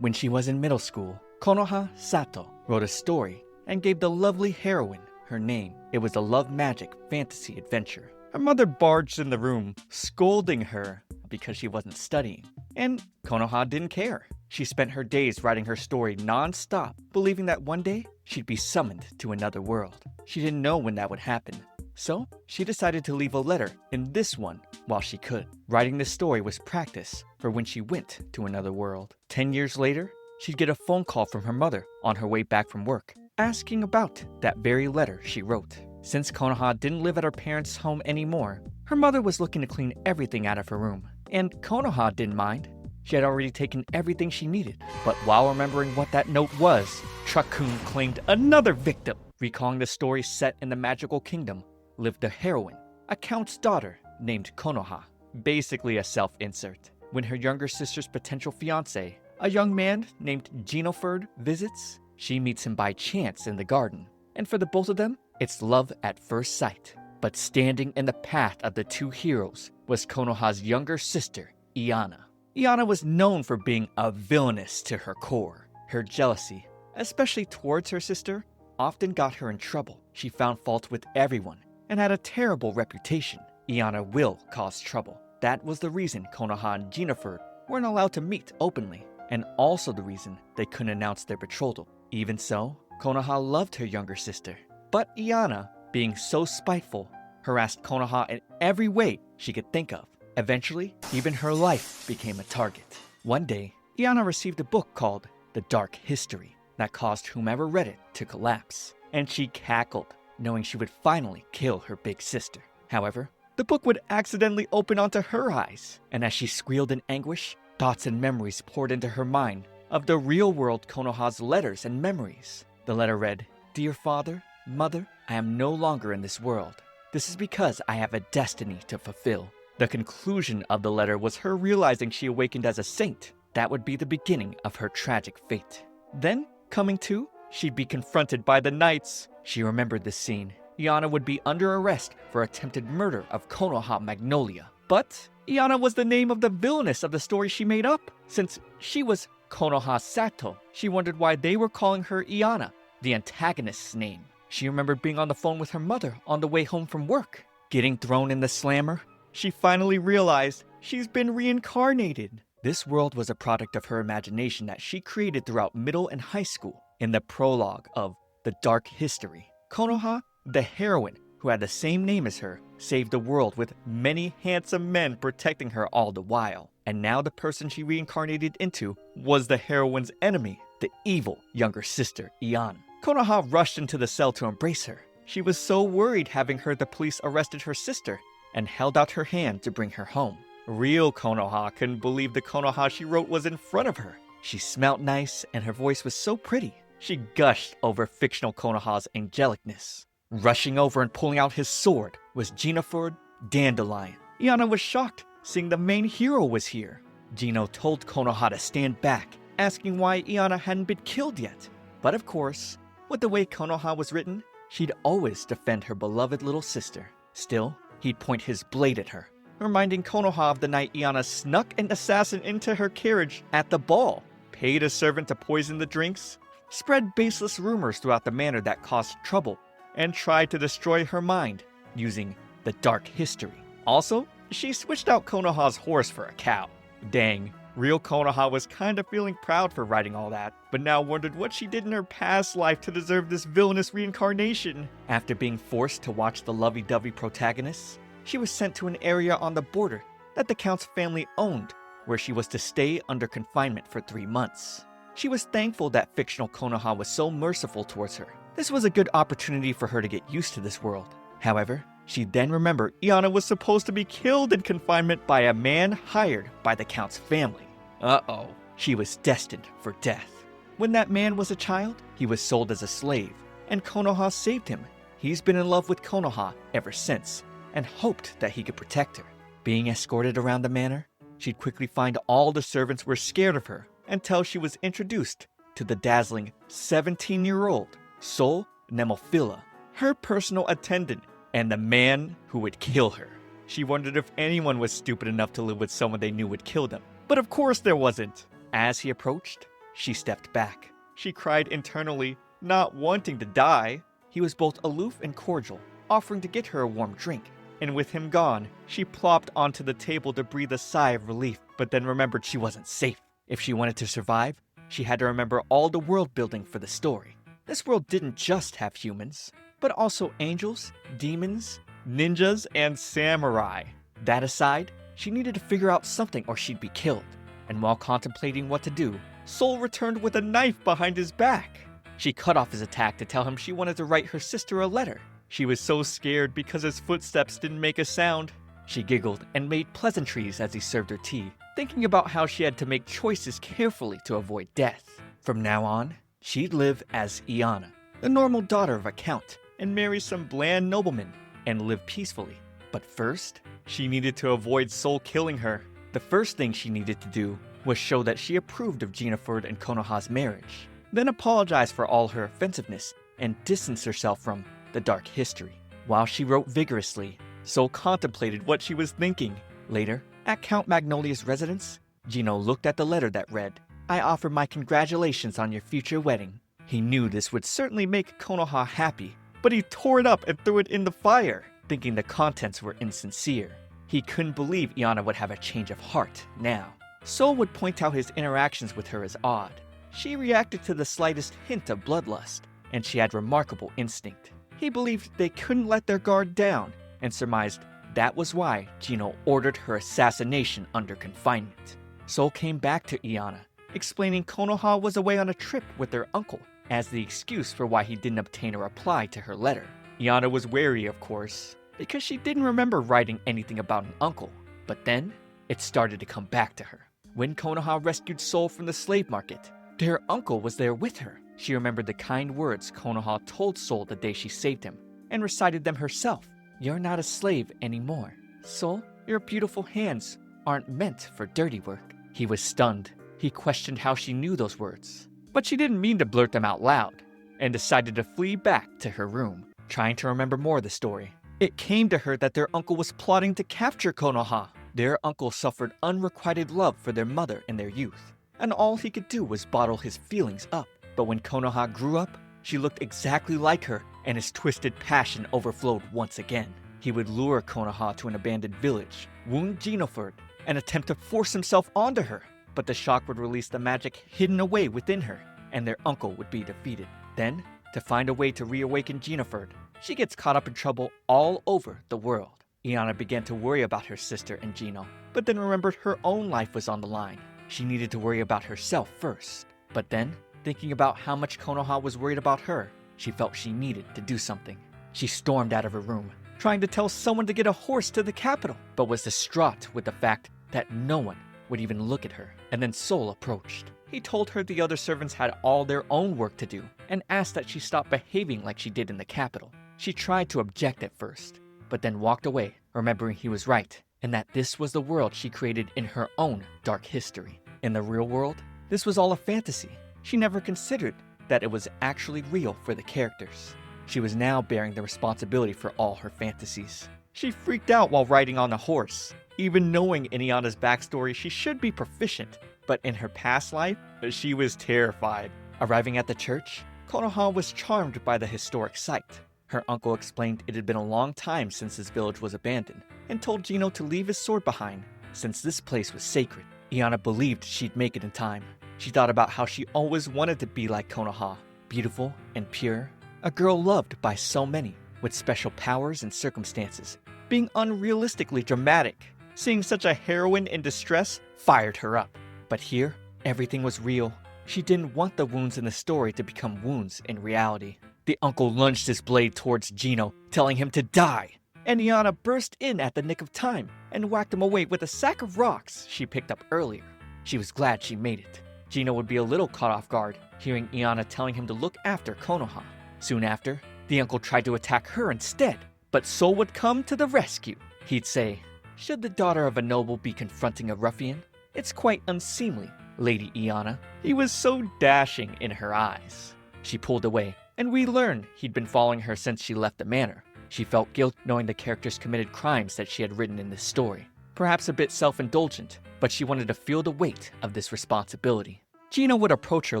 When she was in middle school, Konoha Sato wrote a story and gave the lovely heroine her name. It was a love magic fantasy adventure. Her mother barged in the room, scolding her because she wasn't studying. And Konoha didn't care. She spent her days writing her story non-stop, believing that one day she'd be summoned to another world. She didn't know when that would happen. So she decided to leave a letter in this one while she could. Writing this story was practice for when she went to another world. 10 years later, she'd get a phone call from her mother on her way back from work, asking about that very letter she wrote. Since Konoha didn't live at her parents' home anymore, her mother was looking to clean everything out of her room. And Konoha didn't mind. She had already taken everything she needed. But while remembering what that note was, Truck-kun claimed another victim. Recalling the story set in the magical kingdom, lived a heroine, a count's daughter named Konoha. Basically a self-insert. When her younger sister's potential fiancé, a young man named Genoford, visits, she meets him by chance in the garden. And for the both of them, it's love at first sight. But standing in the path of the two heroes was Konoha's younger sister, Iana. Iana was known for being a villainess to her core. Her jealousy, especially towards her sister, often got her in trouble. She found fault with everyone and had a terrible reputation. Iana will cause trouble. That was the reason Konoha and Genoford weren't allowed to meet openly, and also the reason they couldn't announce their betrothal. Even so, Konoha loved her younger sister. But Iana, being so spiteful, harassed Konoha in every way she could think of. Eventually, even her life became a target. One day, Iana received a book called The Dark History that caused whomever read it to collapse, and she cackled, knowing she would finally kill her big sister. However, the book would accidentally open onto her eyes, and as she squealed in anguish, thoughts and memories poured into her mind of the real world Konoha's letters and memories. The letter read, "Dear father, mother, I am no longer in this world. This is because I have a destiny to fulfill." The conclusion of the letter was her realizing she awakened as a saint. That would be the beginning of her tragic fate. Then, coming to, she'd be confronted by the knights. She remembered this scene. Iana would be under arrest for attempted murder of Konoha Magnolia. But Iana was the name of the villainess of the story she made up. Since she was Konoha Sato, she wondered why they were calling her Iana, the antagonist's name. She remembered being on the phone with her mother on the way home from work. Getting thrown in the slammer, she finally realized she's been reincarnated. This world was a product of her imagination that she created throughout middle and high school. In the prologue of The Dark History, Konoha, the heroine who had the same name as her, saved the world with many handsome men protecting her all the while. And now the person she reincarnated into was the heroine's enemy, the evil younger sister, Iana. Konoha rushed into the cell to embrace her. She was so worried having heard the police arrested her sister and held out her hand to bring her home. Real Konoha couldn't believe the Konoha she wrote was in front of her. She smelled nice and her voice was so pretty. She gushed over fictional Konoha's angelicness. Rushing over and pulling out his sword was Genoford Dandelion. Iana was shocked seeing the main hero was here. Gino told Konoha to stand back, asking why Iana hadn't been killed yet. But of course, with the way Konoha was written, she'd always defend her beloved little sister. Still, he'd point his blade at her, reminding Konoha of the night Iana snuck an assassin into her carriage at the ball, paid a servant to poison the drinks, spread baseless rumors throughout the manor that caused trouble, and tried to destroy her mind using the dark history. Also, she switched out Konoha's horse for a cow. Dang, real Konoha was kinda feeling proud for writing all that, but now wondered what she did in her past life to deserve this villainous reincarnation. After being forced to watch the lovey-dovey protagonists, she was sent to an area on the border that the Count's family owned, where she was to stay under confinement for 3 months. She was thankful that fictional Konoha was so merciful towards her. This was a good opportunity for her to get used to this world. However, she then remembered Iana was supposed to be killed in confinement by a man hired by the Count's family. Uh-oh, she was destined for death. When that man was a child, he was sold as a slave, and Konoha saved him. He's been in love with Konoha ever since, and hoped that he could protect her. Being escorted around the manor, she'd quickly find all the servants were scared of her until she was introduced to the dazzling 17-year-old Sol Nemophila, her personal attendant, and the man who would kill her. She wondered if anyone was stupid enough to live with someone they knew would kill them. But of course there wasn't. As he approached, she stepped back. She cried internally, not wanting to die. He was both aloof and cordial, offering to get her a warm drink. And with him gone, she plopped onto the table to breathe a sigh of relief, but then remembered she wasn't safe. If she wanted to survive, she had to remember all the world building for the story. This world didn't just have humans, but also angels, demons, ninjas, and samurai. That aside, she needed to figure out something or she'd be killed. And while contemplating what to do, Soul returned with a knife behind his back. She cut off his attack to tell him she wanted to write her sister a letter. She was so scared because his footsteps didn't make a sound. She giggled and made pleasantries as he served her tea, thinking about how she had to make choices carefully to avoid death. From now on, she'd live as Iana, the normal daughter of a count, and marry some bland nobleman, and live peacefully. But first, she needed to avoid Soul killing her. The first thing she needed to do was show that she approved of Jinaford and Konoha's marriage, then apologize for all her offensiveness and distance herself from the dark history. While she wrote vigorously, Soul contemplated what she was thinking. Later, at Count Magnolia's residence, Gino looked at the letter that read, "I offer my congratulations on your future wedding." He knew this would certainly make Konoha happy, but he tore it up and threw it in the fire, thinking the contents were insincere. He couldn't believe Iana would have a change of heart now. Soul would point out his interactions with her as odd. She reacted to the slightest hint of bloodlust, and she had remarkable instinct. He believed they couldn't let their guard down, and surmised that was why Gino ordered her assassination under confinement. Soul came back to Iana, explaining Konoha was away on a trip with their uncle, as the excuse for why he didn't obtain a reply to her letter. Iana was wary, of course, because she didn't remember writing anything about an uncle. But then, it started to come back to her. When Konoha rescued Soul from the slave market, their uncle was there with her. She remembered the kind words Konoha told Soul the day she saved him, and recited them herself. "You're not a slave anymore. Soul, your beautiful hands aren't meant for dirty work." He was stunned. He questioned how she knew those words. But she didn't mean to blurt them out loud, and decided to flee back to her room, trying to remember more of the story. It came to her that their uncle was plotting to capture Konoha. Their uncle suffered unrequited love for their mother in their youth, and all he could do was bottle his feelings up. But when Konoha grew up, she looked exactly like her, and his twisted passion overflowed once again. He would lure Konoha to an abandoned village, wound Jinoford, and attempt to force himself onto her. But the shock would release the magic hidden away within her, and their uncle would be defeated. Then, to find a way to reawaken Jinoford, she gets caught up in trouble all over the world. Iana began to worry about her sister and Gino, but then remembered her own life was on the line. She needed to worry about herself first. But then, thinking about how much Konoha was worried about her, she felt she needed to do something. She stormed out of her room, trying to tell someone to get a horse to the capital, but was distraught with the fact that no one would even look at her. And then Soul approached. He told her the other servants had all their own work to do, and asked that she stop behaving like she did in the capital. She tried to object at first, but then walked away, remembering he was right, and that this was the world she created in her own dark history. In the real world, this was all a fantasy. She never considered that it was actually real for the characters. She was now bearing the responsibility for all her fantasies. She freaked out while riding on a horse. Even knowing in Iana's backstory, she should be proficient, but in her past life, she was terrified. Arriving at the church, Konoha was charmed by the historic site. Her uncle explained it had been a long time since his village was abandoned, and told Gino to leave his sword behind, since this place was sacred. Iana believed she'd make it in time. She thought about how she always wanted to be like Konoha, beautiful and pure, a girl loved by so many, with special powers and circumstances, being unrealistically dramatic. Seeing such a heroine in distress fired her up. But here, everything was real. She didn't want the wounds in the story to become wounds in reality. The uncle lunged his blade towards Gino, telling him to die. And Iana burst in at the nick of time and whacked him away with a sack of rocks she picked up earlier. She was glad she made it. Gino would be a little caught off guard, hearing Iana telling him to look after Konoha. Soon after, the uncle tried to attack her instead, but Soul would come to the rescue. He'd say, "Should the daughter of a noble be confronting a ruffian? It's quite unseemly, Lady Iana." He was so dashing in her eyes. She pulled away, and we learned he'd been following her since she left the manor. She felt guilt knowing the characters committed crimes that she had written in this story. Perhaps a bit self-indulgent, but she wanted to feel the weight of this responsibility. Gina would approach her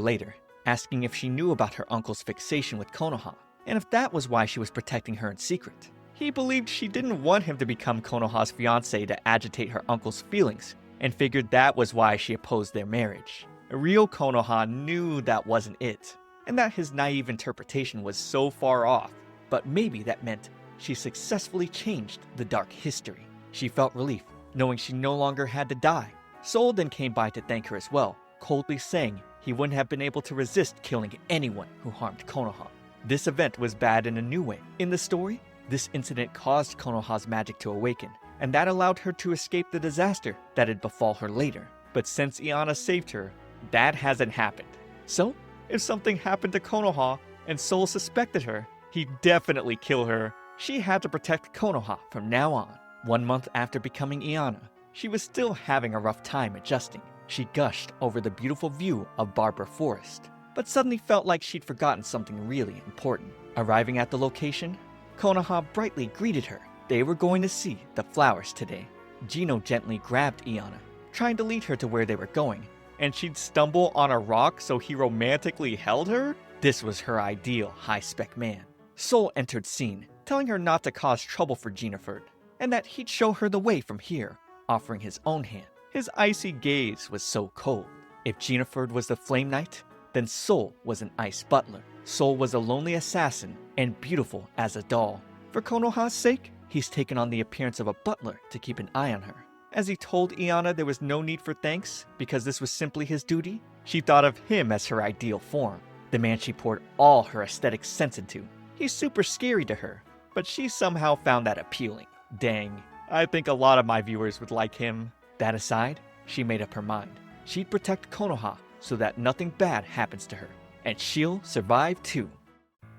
later, asking if she knew about her uncle's fixation with Konoha, and if that was why she was protecting her in secret. He believed she didn't want him to become Konoha's fiancé to agitate her uncle's feelings, and figured that was why she opposed their marriage. Real Konoha knew that wasn't it, and that his naive interpretation was so far off, but maybe that meant she successfully changed the dark history. She felt relief, knowing she no longer had to die. Sol then came by to thank her as well, coldly saying he wouldn't have been able to resist killing anyone who harmed Konoha. This event was bad in a new way. In the story, this incident caused Konoha's magic to awaken, and that allowed her to escape the disaster that had befall her later. But since Iana saved her, that hasn't happened. So, if something happened to Konoha and Sol suspected her, he'd definitely kill her. She had to protect Konoha from now on. 1 month after becoming Iana, she was still having a rough time adjusting. She gushed over the beautiful view of Barbara Forest, but suddenly felt like she'd forgotten something really important. Arriving at the location, Konoha brightly greeted her. They were going to see the flowers today. Gino gently grabbed Iana, trying to lead her to where they were going, and she'd stumble on a rock so he romantically held her? This was her ideal high-spec man. Sol entered scene, telling her not to cause trouble for Jennifer, and that he'd show her the way from here, offering his own hand. His icy gaze was so cold. If Jennifer was the Flame Knight, then Sol was an Ice Butler. Sol was a lonely assassin and beautiful as a doll. For Konoha's sake, he's taken on the appearance of a butler to keep an eye on her. As he told Iana there was no need for thanks because this was simply his duty, she thought of him as her ideal form, the man she poured all her aesthetic sense into. He's super scary to her, but she somehow found that appealing. Dang, I think a lot of my viewers would like him. That aside, she made up her mind. She'd protect Konoha so that nothing bad happens to her, and she'll survive too.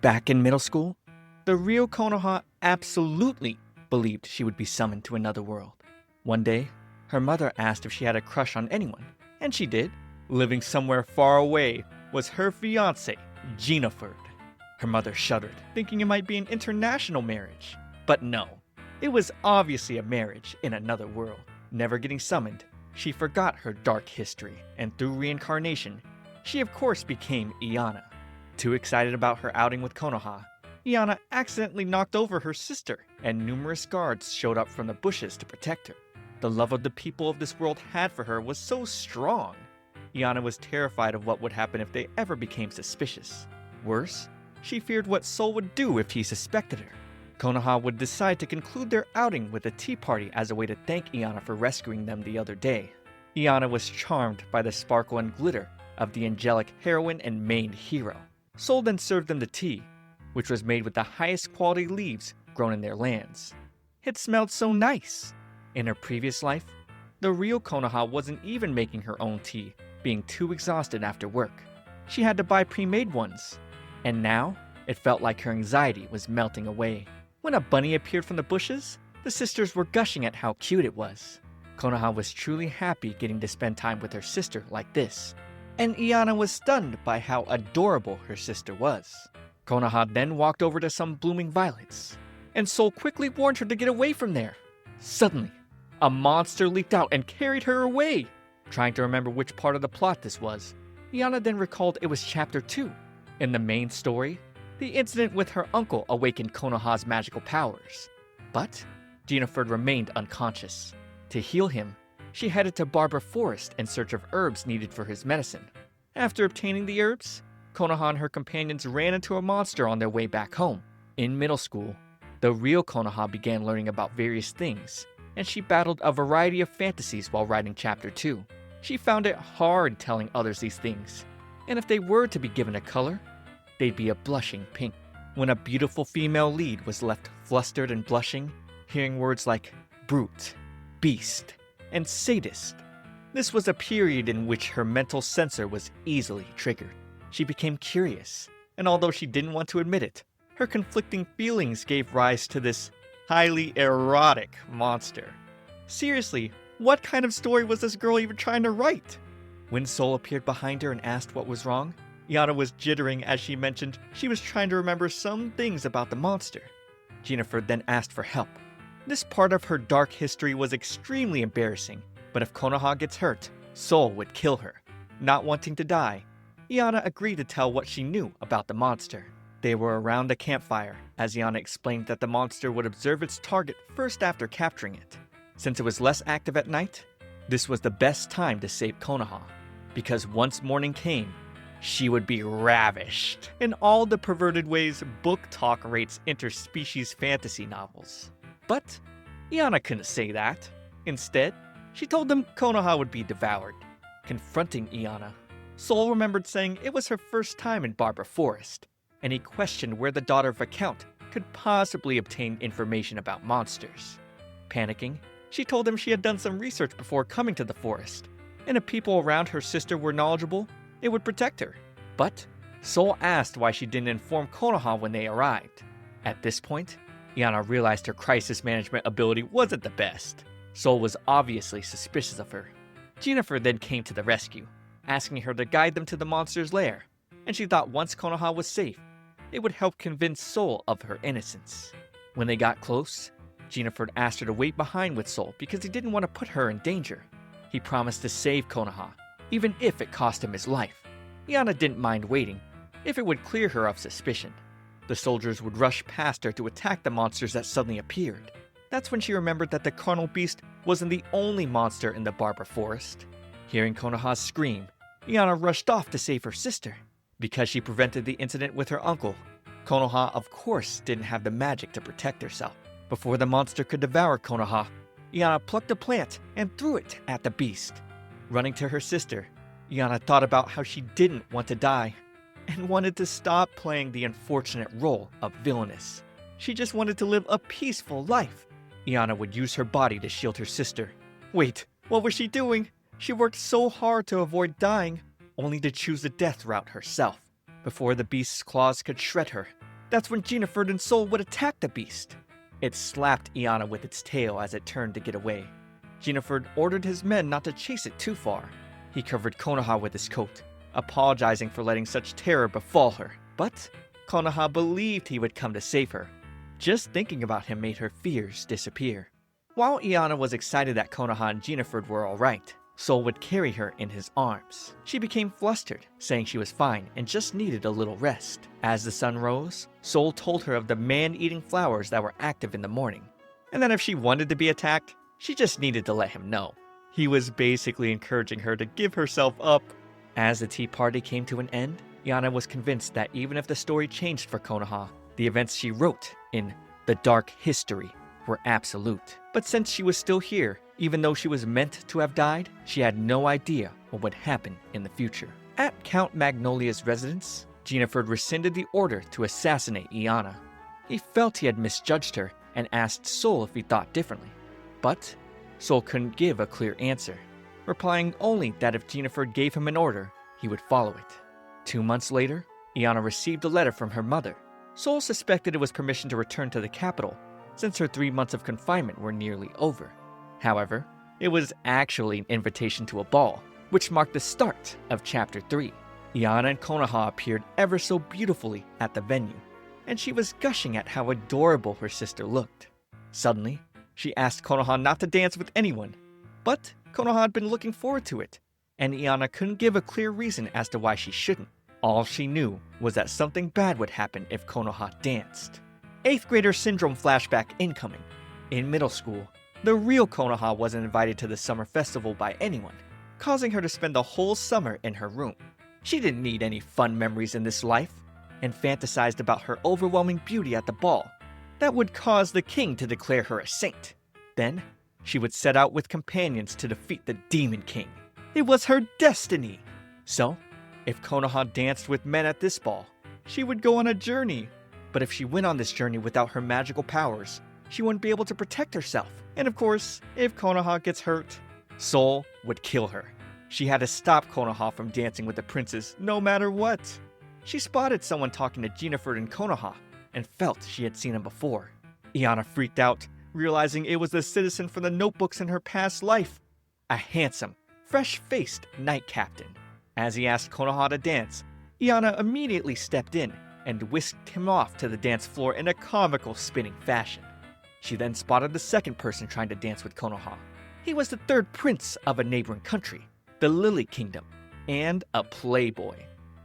Back in middle school, the real Konoha absolutely believed she would be summoned to another world. One day, her mother asked if she had a crush on anyone, and she did. Living somewhere far away was her fiancé, Jennifer. Her mother shuddered, thinking it might be an international marriage. But no, it was obviously a marriage in another world. Never getting summoned, she forgot her dark history, and through reincarnation, she of course became Iana. Too excited about her outing with Konoha, Iana accidentally knocked over her sister, and numerous guards showed up from the bushes to protect her. The love of the people of this world had for her was so strong. Iana was terrified of what would happen if they ever became suspicious. Worse, she feared what Sol would do if he suspected her. Konoha would decide to conclude their outing with a tea party as a way to thank Iana for rescuing them the other day. Iana was charmed by the sparkle and glitter of the angelic heroine and main hero. Sol then served them the tea, which was made with the highest quality leaves grown in their lands. It smelled so nice. In her previous life, the real Konoha wasn't even making her own tea, being too exhausted after work. She had to buy pre-made ones. And now, it felt like her anxiety was melting away. When a bunny appeared from the bushes, the sisters were gushing at how cute it was. Konoha was truly happy getting to spend time with her sister like this. And Iana was stunned by how adorable her sister was. Konoha then walked over to some blooming violets, and Sol quickly warned her to get away from there. Suddenly, a monster leaped out and carried her away. Trying to remember which part of the plot this was, Iana then recalled it was chapter 2. In the main story, the incident with her uncle awakened Konoha's magical powers. But Jennifer remained unconscious. To heal him, she headed to Barbara Forest in search of herbs needed for his medicine. After obtaining the herbs, Konoha and her companions ran into a monster on their way back home. In middle school, the real Konoha began learning about various things, and she battled a variety of fantasies while writing chapter 2. She found it hard telling others these things, and if they were to be given a color, they'd be a blushing pink. When a beautiful female lead was left flustered and blushing, hearing words like brute, beast, and sadist, this was a period in which her mental censor was easily triggered. She became curious, and although she didn't want to admit it, her conflicting feelings gave rise to this highly erotic monster. Seriously, what kind of story was this girl even trying to write? When Sol appeared behind her and asked what was wrong, Iana was jittering as she mentioned she was trying to remember some things about the monster. Jennifer then asked for help. This part of her dark history was extremely embarrassing, but if Konoha gets hurt, Sol would kill her. Not wanting to die, Iana agreed to tell what she knew about the monster. They were around a campfire as Iana explained that the monster would observe its target first after capturing it. Since it was less active at night, this was the best time to save Konoha, because once morning came, she would be ravished in all the perverted ways book talk rates interspecies fantasy novels. But Iana couldn't say that. Instead, she told them Konoha would be devoured. Confronting Iana, Sol remembered saying it was her first time in Barbara Forest, and he questioned where the daughter of a count could possibly obtain information about monsters. Panicking, she told him she had done some research before coming to the forest, and if people around her sister were knowledgeable, it would protect her. But Sol asked why she didn't inform Konoha when they arrived. At this point, Iana realized her crisis management ability wasn't the best. Sol was obviously suspicious of her. Jennifer then came to the rescue, asking her to guide them to the monster's lair, and she thought once Konoha was safe, it would help convince Sol of her innocence. When they got close, Jennifer asked her to wait behind with Sol because he didn't want to put her in danger. He promised to save Konoha, even if it cost him his life. Iana didn't mind waiting, if it would clear her of suspicion. The soldiers would rush past her to attack the monsters that suddenly appeared. That's when she remembered that the carnal beast wasn't the only monster in the Barbara Forest. Hearing Konoha scream, Iana rushed off to save her sister. Because she prevented the incident with her uncle, Konoha of course didn't have the magic to protect herself. Before the monster could devour Konoha, Iana plucked a plant and threw it at the beast. Running to her sister, Iana thought about how she didn't want to die and wanted to stop playing the unfortunate role of villainess. She just wanted to live a peaceful life. Iana would use her body to shield her sister. Wait, what was she doing? She worked so hard to avoid dying, only to choose the death route herself. Before the beast's claws could shred her, that's when Jennifer and Sol would attack the beast. It slapped Iana with its tail as it turned to get away. Jennifer ordered his men not to chase it too far. He covered Konoha with his coat, apologizing for letting such terror befall her. But Konoha believed he would come to save her. Just thinking about him made her fears disappear. While Iana was excited that Konoha and Jennifer were alright, Sol would carry her in his arms. She became flustered, saying she was fine and just needed a little rest. As the sun rose, Sol told her of the man-eating flowers that were active in the morning, and that if she wanted to be attacked, she just needed to let him know. He was basically encouraging her to give herself up. As the tea party came to an end, Iana was convinced that even if the story changed for Konoha, the events she wrote in The Dark History were absolute. But since she was still here, even though she was meant to have died, she had no idea what would happen in the future. At Count Magnolia's residence, Jennifer rescinded the order to assassinate Iana. He felt he had misjudged her and asked Sol if he thought differently. But Sol couldn't give a clear answer, replying only that if Jennifer gave him an order, he would follow it. 2 months later, Iana received a letter from her mother. Sol suspected it was permission to return to the capital, since her 3 months of confinement were nearly over. However, it was actually an invitation to a ball, which marked the start of Chapter 3. Iana and Konoha appeared ever so beautifully at the venue, and she was gushing at how adorable her sister looked. Suddenly, she asked Konoha not to dance with anyone, but Konoha had been looking forward to it, and Iana couldn't give a clear reason as to why she shouldn't. All she knew was that something bad would happen if Konoha danced. 8th grader syndrome flashback incoming. In middle school, the real Konoha wasn't invited to the summer festival by anyone, causing her to spend the whole summer in her room. She didn't need any fun memories in this life, and fantasized about her overwhelming beauty at the ball that would cause the king to declare her a saint. Then, she would set out with companions to defeat the Demon King. It was her destiny! So, if Konoha danced with men at this ball, she would go on a journey. But if she went on this journey without her magical powers, she wouldn't be able to protect herself. And of course, if Konoha gets hurt, Sol would kill her. She had to stop Konoha from dancing with the princes no matter what. She spotted someone talking to Jennifer and Konoha and felt she had seen him before. Iana freaked out, realizing it was the citizen from the notebooks in her past life, a handsome, fresh-faced knight captain. As he asked Konoha to dance, Iana immediately stepped in and whisked him off to the dance floor in a comical spinning fashion. She then spotted the second person trying to dance with Konoha. He was the third prince of a neighboring country, the Lily Kingdom. and a playboy.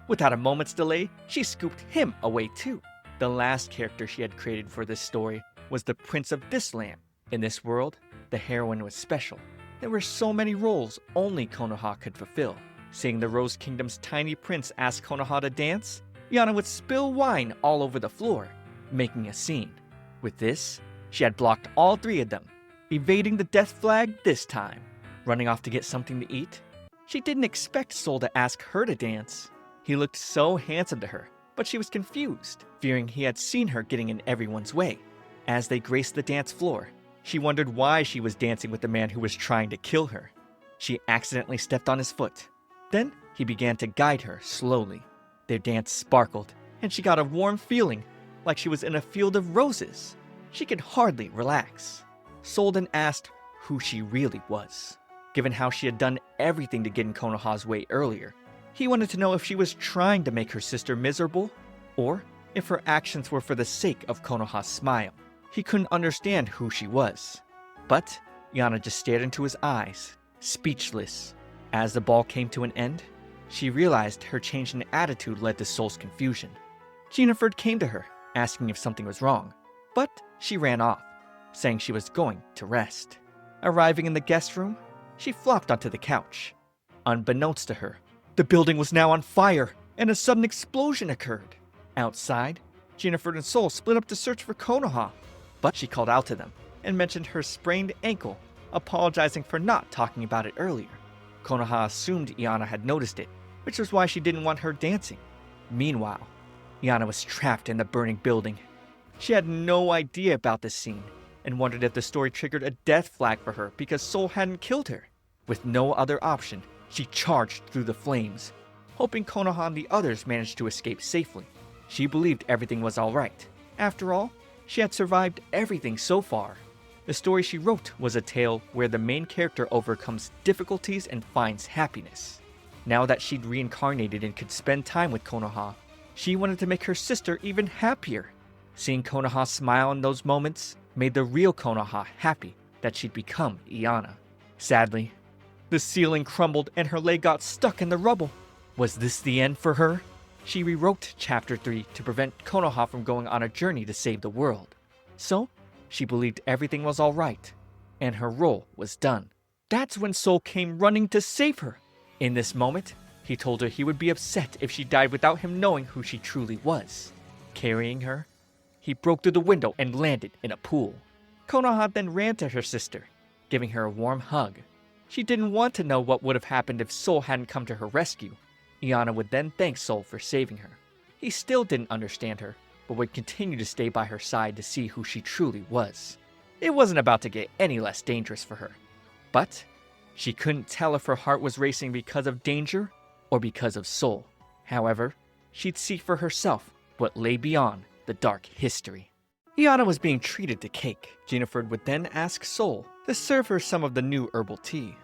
Without a moment's delay, she scooped him away too. The last character she had created for this story was the Prince of this land. In this world, the heroine was special. There were so many roles only Konoha could fulfill. Seeing the Rose Kingdom's tiny prince ask Konoha to dance, Yana would spill wine all over the floor, making a scene. With this, she had blocked all three of them, evading the death flag this time. Running off to get something to eat, she didn't expect Sol to ask her to dance. He looked so handsome to her, but she was confused, fearing he had seen her getting in everyone's way. As they graced the dance floor, she wondered why she was dancing with the man who was trying to kill her. She accidentally stepped on his foot. Then he began to guide her slowly. Their dance sparkled, and she got a warm feeling, like she was in a field of roses. She could hardly relax. Sol then asked who she really was. Given how she had done everything to get in Konoha's way earlier, he wanted to know if she was trying to make her sister miserable, or if her actions were for the sake of Konoha's smile. He couldn't understand who she was. But Yana just stared into his eyes, speechless. As the ball came to an end, she realized her change in attitude led to Sol's confusion. Jennifer came to her, asking if something was wrong, but she ran off, saying she was going to rest. Arriving in the guest room, she flopped onto the couch. Unbeknownst to her, the building was now on fire, and a sudden explosion occurred. Outside, Jennifer and Sol split up to search for Konoha, but she called out to them and mentioned her sprained ankle, apologizing for not talking about it earlier. Konoha assumed Iana had noticed it, which was why she didn't want her dancing. Meanwhile, Iana was trapped in the burning building. She had no idea about this scene and wondered if the story triggered a death flag for her because Sol hadn't killed her. With no other option, she charged through the flames, hoping Konoha and the others managed to escape safely. She believed everything was alright. After all, she had survived everything so far. The story she wrote was a tale where the main character overcomes difficulties and finds happiness. Now that she'd reincarnated and could spend time with Konoha, she wanted to make her sister even happier. Seeing Konoha smile in those moments made the real Konoha happy that she'd become Iana. Sadly, the ceiling crumbled and her leg got stuck in the rubble. Was this the end for her? She rewrote Chapter 3 to prevent Konoha from going on a journey to save the world. So, she believed everything was alright, and her role was done. That's when Sol came running to save her. In this moment, he told her he would be upset if she died without him knowing who she truly was. Carrying her, he broke through the window and landed in a pool. Konoha then ran to her sister, giving her a warm hug. She didn't want to know what would have happened if Sol hadn't come to her rescue. Iana would then thank Sol for saving her. He still didn't understand her, but would continue to stay by her side to see who she truly was. It wasn't about to get any less dangerous for her. But she couldn't tell if her heart was racing because of danger or because of Sol. However, she'd see for herself what lay beyond the dark history. Iana was being treated to cake. Jennifer would then ask Sol to serve her some of the new herbal tea.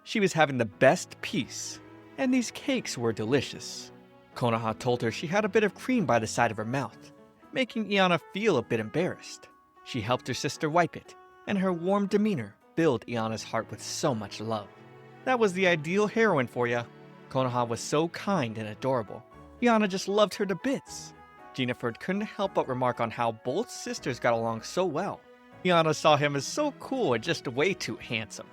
She was having the best piece, and these cakes were delicious. Konoha told her she had a bit of cream by the side of her mouth, making Iana feel a bit embarrassed. She helped her sister wipe it, and her warm demeanor filled Iana's heart with so much love. That was the ideal heroine for ya. Konoha was so kind and adorable. Iana just loved her to bits. Jennifer couldn't help but remark on how both sisters got along so well. Iana saw him as so cool and just way too handsome.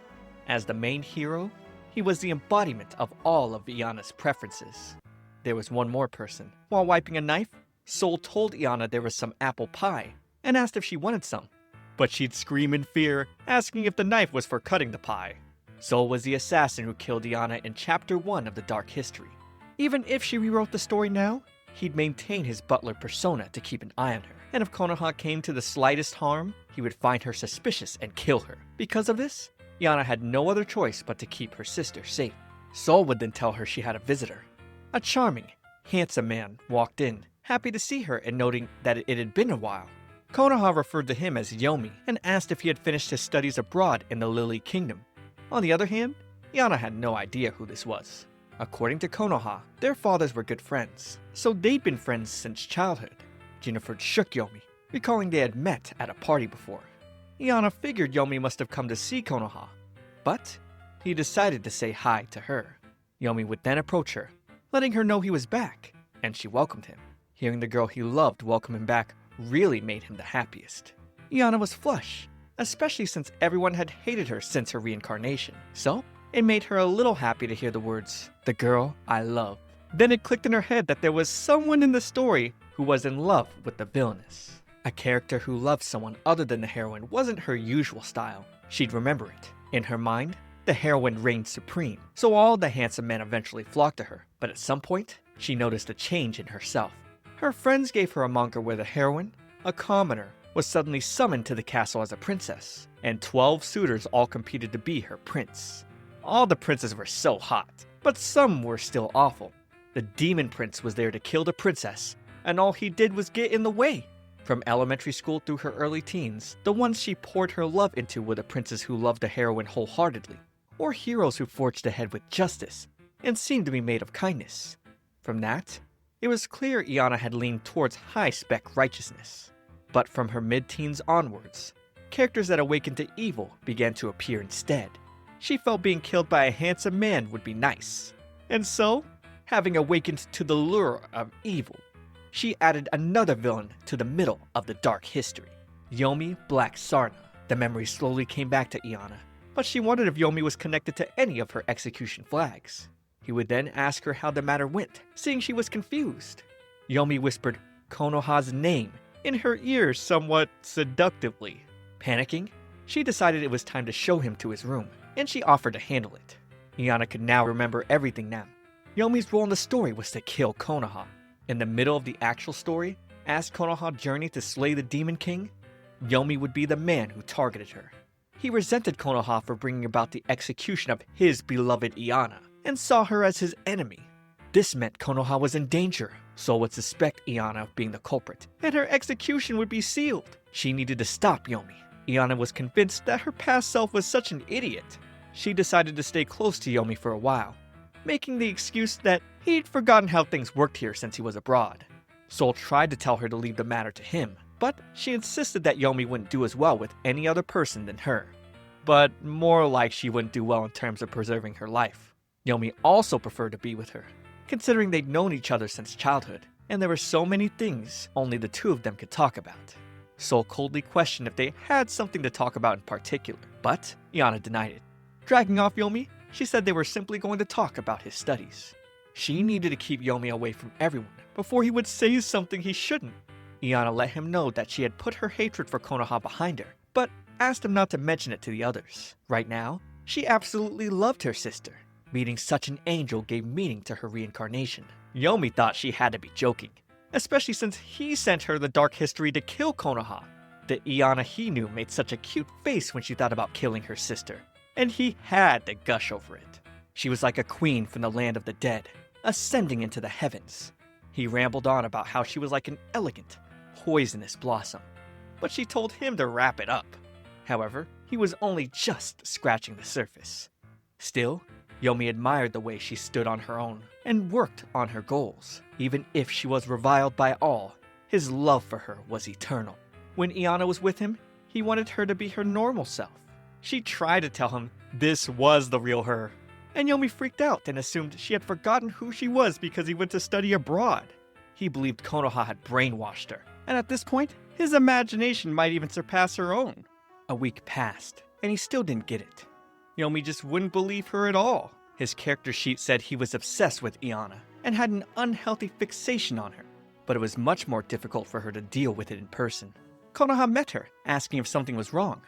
As the main hero, he was the embodiment of all of Iana's preferences. There was one more person. While wiping a knife, Sol told Iana there was some apple pie and asked if she wanted some. But she'd scream in fear, asking if the knife was for cutting the pie. Sol was the assassin who killed Iana in Chapter 1 of the Dark History. Even if she rewrote the story now, he'd maintain his butler persona to keep an eye on her. And if Konoha came to the slightest harm, he would find her suspicious and kill her. Because of this, Iana had no other choice but to keep her sister safe. Sol would then tell her she had a visitor. A charming, handsome man walked in, happy to see her and noting that it had been a while. Konoha referred to him as Yomi and asked if he had finished his studies abroad in the Lily Kingdom. On the other hand, Iana had no idea who this was. According to Konoha, their fathers were good friends, so they'd been friends since childhood. Jennifer shook Yomi, recalling they had met at a party before. Iana figured Yomi must have come to see Konoha, but he decided to say hi to her. Yomi would then approach her, letting her know he was back, and she welcomed him. Hearing the girl he loved welcome him back really made him the happiest. Iana was flush, especially since everyone had hated her since her reincarnation, so it made her a little happy to hear the words, "the girl I love." Then it clicked in her head that there was someone in the story who was in love with the villainess. A character who loved someone other than the heroine wasn't her usual style. She'd remember it. In her mind, the heroine reigned supreme, so all the handsome men eventually flocked to her. But at some point, she noticed a change in herself. Her friends gave her a manga where the heroine, a commoner, was suddenly summoned to the castle as a princess, and 12 suitors all competed to be her prince. All the princes were so hot, but some were still awful. The demon prince was there to kill the princess, and all he did was get in the way. From elementary school through her early teens, the ones she poured her love into were the princes who loved the heroine wholeheartedly, or heroes who forged ahead with justice and seemed to be made of kindness. From that, it was clear Iana had leaned towards high-spec righteousness. But from her mid-teens onwards, characters that awakened to evil began to appear instead. She felt being killed by a handsome man would be nice. And so, having awakened to the lure of evil, she added another villain to the middle of the dark history. Yomi Black Sarna. The memory slowly came back to Iana, but she wondered if Yomi was connected to any of her execution flags. He would then ask her how the matter went, seeing she was confused. Yomi whispered Konoha's name in her ear somewhat seductively. Panicking, she decided it was time to show him to his room, and she offered to handle it. Iana could now remember everything now. Yomi's role in the story was to kill Konoha. In the middle of the actual story, as Konoha journeyed to slay the Demon King, Yomi would be the man who targeted her. He resented Konoha for bringing about the execution of his beloved Iana, and saw her as his enemy. This meant Konoha was in danger, so would suspect Iana of being the culprit, and her execution would be sealed. She needed to stop Yomi. Iana was convinced that her past self was such an idiot. She decided to stay close to Yomi for a while, making the excuse that he'd forgotten how things worked here since he was abroad. Sol tried to tell her to leave the matter to him, but she insisted that Yomi wouldn't do as well with any other person than her. But more like she wouldn't do well in terms of preserving her life. Yomi also preferred to be with her, considering they'd known each other since childhood, and there were so many things only the two of them could talk about. Sol coldly questioned if they had something to talk about in particular, but Iana denied it. Dragging off Yomi, she said they were simply going to talk about his studies. She needed to keep Yomi away from everyone before he would say something he shouldn't. Iana let him know that she had put her hatred for Konoha behind her, but asked him not to mention it to the others. Right now, she absolutely loved her sister. Meeting such an angel gave meaning to her reincarnation. Yomi thought she had to be joking, especially since he sent her the dark history to kill Konoha. The Iana he knew made such a cute face when she thought about killing her sister, and he had to gush over it. She was like a queen from the land of the dead, ascending into the heavens. He rambled on about how she was like an elegant, poisonous blossom, but she told him to wrap it up. However, he was only just scratching the surface. Still, Yomi admired the way she stood on her own and worked on her goals. Even if she was reviled by all, his love for her was eternal. When Iana was with him, he wanted her to be her normal self. She tried to tell him this was the real her, and Yomi freaked out and assumed she had forgotten who she was because he went to study abroad. He believed Konoha had brainwashed her, and at this point, his imagination might even surpass her own. A week passed, and he still didn't get it. Yomi just wouldn't believe her at all. His character sheet said he was obsessed with Iana and had an unhealthy fixation on her, but it was much more difficult for her to deal with it in person. Konoha met her, asking if something was wrong.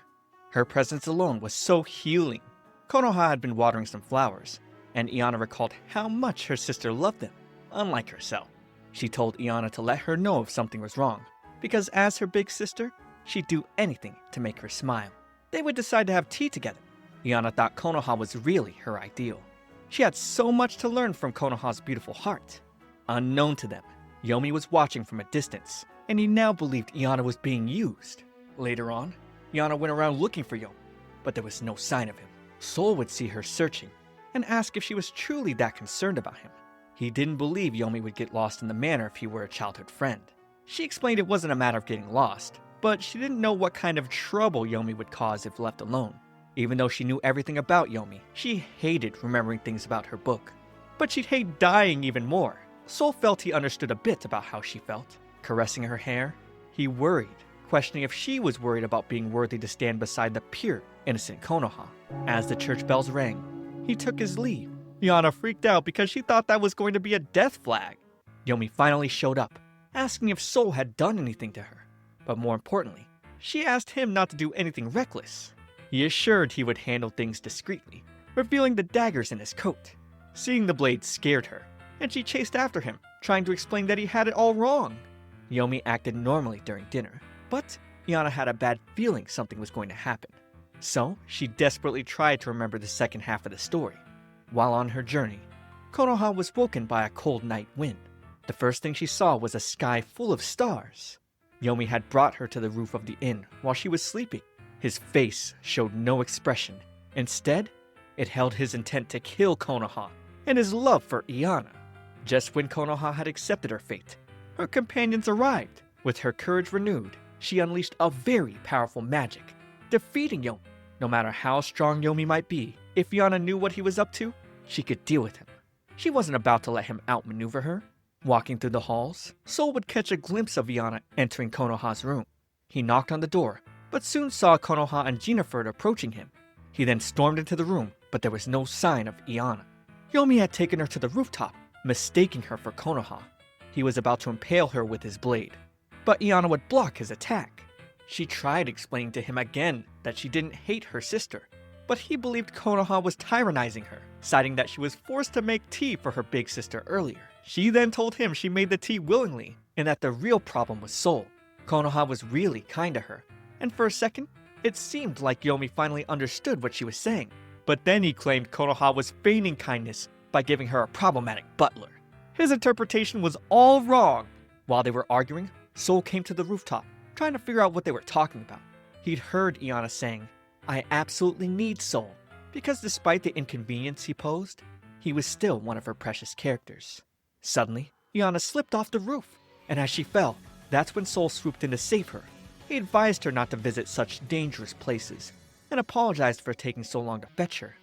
Her presence alone was so healing. Konoha had been watering some flowers, and Iana recalled how much her sister loved them, unlike herself. She told Iana to let her know if something was wrong, because as her big sister, she'd do anything to make her smile. They would decide to have tea together. Iana thought Konoha was really her ideal. She had so much to learn from Konoha's beautiful heart. Unknown to them, Yomi was watching from a distance, and he now believed Iana was being used. Later on, Iana went around looking for Yomi, but there was no sign of him. Sol would see her searching and ask if she was truly that concerned about him. He didn't believe Yomi would get lost in the manor if he were a childhood friend. She explained it wasn't a matter of getting lost, but she didn't know what kind of trouble Yomi would cause if left alone. Even though she knew everything about Yomi, she hated remembering things about her book. but she'd hate dying even more. Sol felt he understood a bit about how she felt. Caressing her hair, he worried, questioning if she was worried about being worthy to stand beside the pure, innocent Konoha. As the church bells rang, he took his leave. Yana freaked out because she thought that was going to be a death flag. Yomi finally showed up, asking if Sol had done anything to her. But more importantly, she asked him not to do anything reckless. He assured he would handle things discreetly, revealing the daggers in his coat. Seeing the blades scared her, and she chased after him, trying to explain that he had it all wrong. Yomi acted normally during dinner, but Yana had a bad feeling something was going to happen. So she desperately tried to remember the second half of the story. While on her journey, Konoha was woken by a cold night wind. The first thing she saw was a sky full of stars. Yomi had brought her to the roof of the inn while she was sleeping. His face showed no expression. Instead, it held his intent to kill Konoha and his love for Iana. Just when Konoha had accepted her fate, her companions arrived. With her courage renewed, she unleashed a very powerful magic, defeating Yomi. No matter how strong Yomi might be, if Iana knew what he was up to, she could deal with him. She wasn't about to let him outmaneuver her. Walking through the halls, Sol would catch a glimpse of Iana entering Konoha's room. He knocked on the door, but soon saw Konoha and Jinafert approaching him. He then stormed into the room, but there was no sign of Iana. Yomi had taken her to the rooftop, mistaking her for Konoha. He was about to impale her with his blade, but Iana would block his attack. She tried explaining to him again that she didn't hate her sister, but he believed Konoha was tyrannizing her, citing that she was forced to make tea for her big sister earlier. She then told him she made the tea willingly, and that the real problem was Sol. Konoha was really kind to her, and for a second, it seemed like Yomi finally understood what she was saying. But then he claimed Konoha was feigning kindness by giving her a problematic butler. His interpretation was all wrong. While they were arguing, Sol came to the rooftop, trying to figure out what they were talking about. He'd heard Iana saying, "I absolutely need Sol," because despite the inconvenience he posed, he was still one of her precious characters. Suddenly, Iana slipped off the roof, and as she fell, that's when Sol swooped in to save her. He advised her not to visit such dangerous places, and apologized for taking so long to fetch her.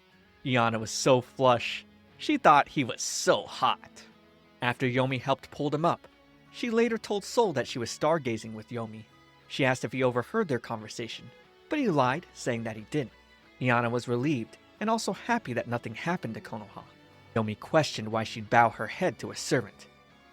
Iana was so flush. She thought he was so hot. After Yomi helped pull them up, she later told Sol that she was stargazing with Yomi. She asked if he overheard their conversation, but he lied, saying that he didn't. Iana was relieved, and also happy that nothing happened to Konoha. Yomi questioned why she'd bow her head to a servant.